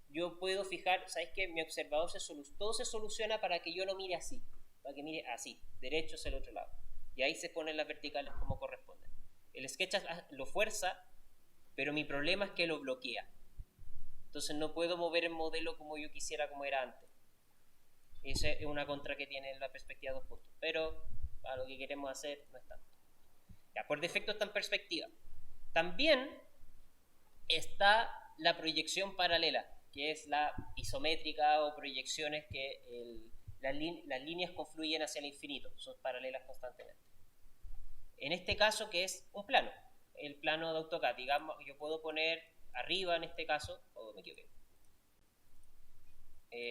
yo puedo fijar, ¿sabes qué? Mi observador todo se soluciona para que yo no mire así, para que mire así, derecho hacia el otro lado, y ahí se ponen las verticales como corresponden. El SketchUp lo fuerza, pero mi problema es que lo bloquea, entonces no puedo mover el modelo como yo quisiera, como era antes. Esa es una contra que tiene la perspectiva 2 puntos, pero para lo que queremos hacer no es tanto. Ya, por defecto está en perspectiva. También está la proyección paralela, que es la isométrica o proyecciones que las líneas confluyen hacia el infinito, son paralelas constantemente. En este caso, que es un plano, el plano de AutoCAD, digamos, yo puedo poner arriba en este caso, me equivoqué,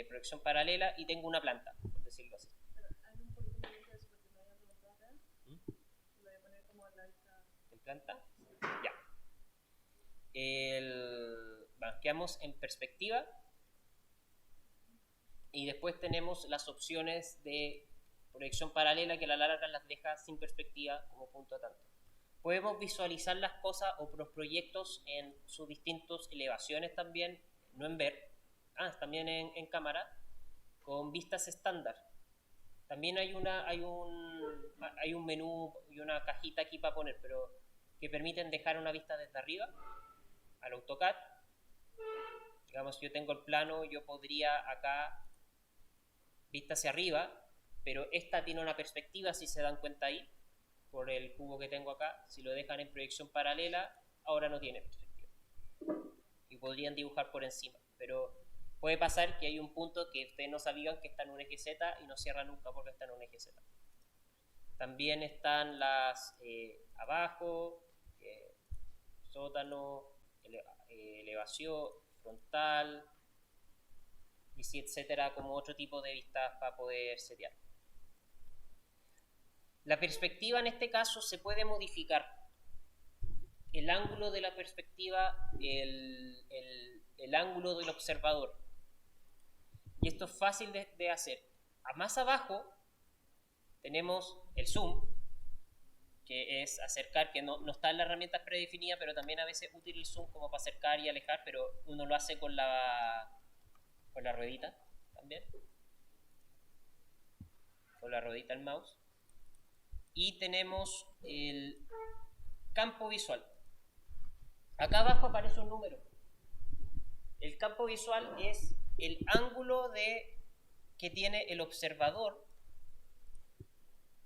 proyección paralela, y tengo una planta, por decirlo así. Pero hay un poquito de eso porque me había preguntado acá. Lo voy a poner como a la vista. ¿En planta? Ya. Banqueamos en perspectiva, y después tenemos las opciones de proyección paralela, que a la larga las deja sin perspectiva como punto a tanto. Podemos visualizar las cosas o los proyectos en sus distintas elevaciones también, no en ver, también en cámara, con vistas estándar. También hay un menú y una cajita aquí para poner, pero que permiten dejar una vista desde arriba al AutoCAD. Digamos, si yo tengo el plano, yo podría acá vista hacia arriba, pero esta tiene una perspectiva, si se dan cuenta ahí, por el cubo que tengo acá. Si lo dejan en proyección paralela, ahora no tiene perspectiva. Y podrían dibujar por encima, pero puede pasar que hay un punto que ustedes no sabían que está en un eje Z y no cierra nunca porque está en un eje Z. También están las abajo, sótano, elevación, frontal, y si etcétera, como otro tipo de vistas para poder setear. La perspectiva en este caso se puede modificar. El ángulo de la perspectiva, el ángulo del observador. Y esto es fácil de hacer. Más abajo tenemos el zoom, que es acercar, que no está en las herramientas predefinidas, pero también a veces es útil el zoom como para acercar y alejar, pero uno lo hace con la ruedita también, con la ruedita del mouse. Y tenemos el campo visual. Acá abajo aparece un número. El campo visual es el ángulo que tiene el observador.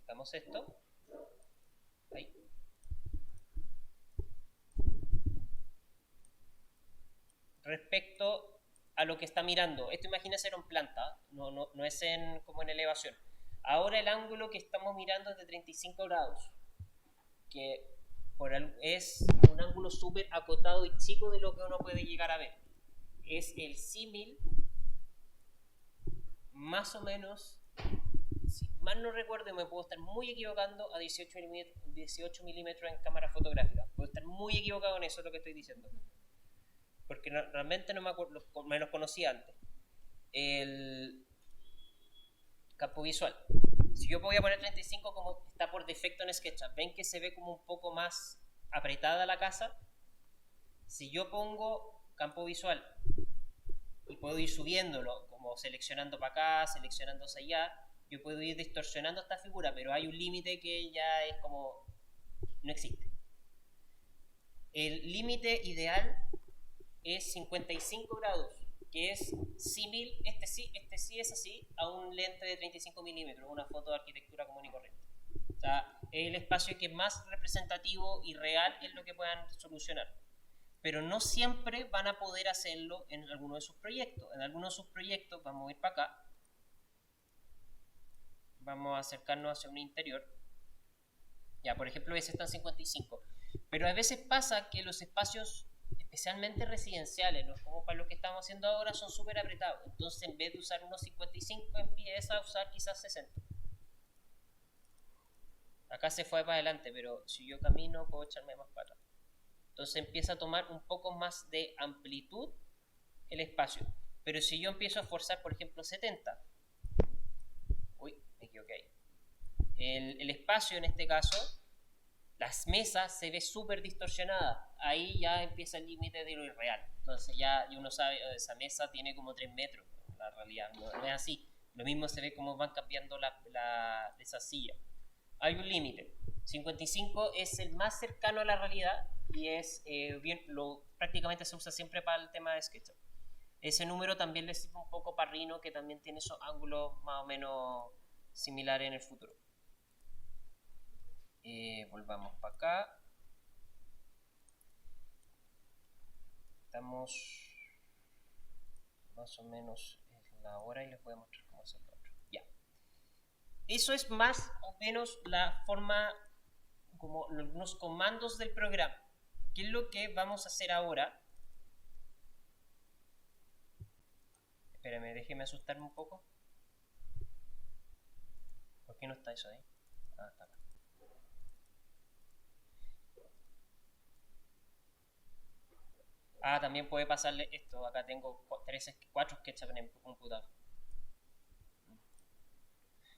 Hagamos esto. Ahí. Respecto a lo que está mirando. Esto imagínense en planta, no es como en elevación. Ahora el ángulo que estamos mirando es de 35 grados, que es un ángulo súper acotado y chico de lo que uno puede llegar a ver. es el símil, más o menos, si mal no recuerdo, me puedo estar muy equivocando, a 18 milímetros en cámara fotográfica. Puedo estar muy equivocado en eso, es lo que estoy diciendo. Porque realmente no me acuerdo, me los conocía antes. El campo visual. Si yo voy a poner 35 como está por defecto en SketchUp, ven que se ve como un poco más apretada la casa. Si yo pongo campo visual y puedo ir subiéndolo, como seleccionando para acá, seleccionando hacia allá, yo puedo ir distorsionando esta figura, pero hay un límite que ya es como no existe. El límite ideal es 55 grados, que es símil, este sí es así, a un lente de 35 milímetros, una foto de arquitectura común y corriente. O sea, es el espacio que más representativo y real es lo que puedan solucionar. Pero no siempre van a poder hacerlo en alguno de sus proyectos. En algunos de sus proyectos, vamos a ir para acá, vamos a acercarnos hacia un interior. Ya, por ejemplo, ese está en 55. Pero a veces pasa que los espacios, especialmente residenciales, ¿no? Como para lo que estamos haciendo ahora, son súper apretados. Entonces, en vez de usar unos 55, empieza a usar quizás 60. Acá se fue para adelante, pero si yo camino, puedo echarme más para atrás. Entonces empieza a tomar un poco más de amplitud el espacio. Pero si yo empiezo a forzar, por ejemplo, 70, uy, me equivoqué ahí. El espacio en este caso, las mesas se ve súper distorsionada. Ahí ya empieza el límite de lo irreal. Entonces ya uno sabe, esa mesa tiene como 3 metros. La realidad no es así. Lo mismo se ve como van cambiando esa silla. Hay un límite. 55 es el más cercano a la realidad y es prácticamente se usa siempre para el tema de SketchUp. Ese número también le sirve un poco para Rhino, que también tiene esos ángulos más o menos similares en el futuro. Volvamos para acá. Estamos más o menos en la hora y les voy a mostrar cómo hacerlo. Ya. Eso es más o menos la forma, como los comandos del programa. ¿Qué es lo que vamos a hacer ahora? Espérame, déjeme asustarme un poco. ¿Por qué no está eso ahí? Ah, está acá. Ah, también puede pasarle esto. Acá tengo 4 SketchUp en el computador.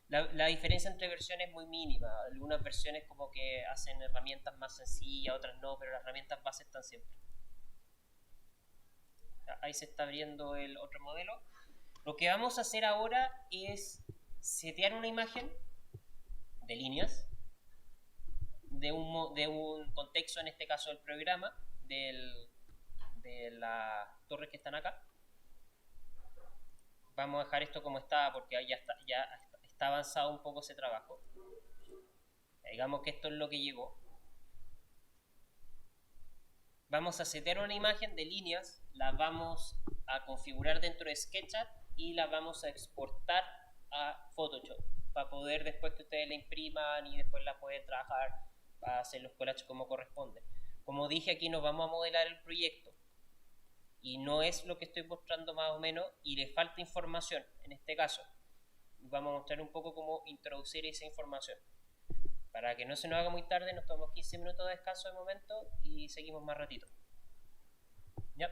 La diferencia entre versiones es muy mínima. Algunas versiones como que hacen herramientas más sencillas, otras no, pero las herramientas base están siempre. Ahí se está abriendo el otro modelo. Lo que vamos a hacer ahora es setear una imagen de líneas de un contexto, en este caso del programa, de las torres que están acá. Vamos a dejar esto como está porque ya está avanzado un poco ese trabajo. Digamos que esto es lo que llegó. Vamos a setear una imagen de líneas, la vamos a configurar dentro de SketchUp y la vamos a exportar a Photoshop para poder después que ustedes la impriman y después la pueden trabajar para hacer los collages como corresponde. Como dije, aquí nos vamos a modelar el proyecto y no es lo que estoy mostrando más o menos y le falta información en este caso. Vamos a mostrar un poco cómo introducir esa información. Para que no se nos haga muy tarde, nos tomamos 15 minutos de descanso de momento y seguimos más ratito. ¿Ya?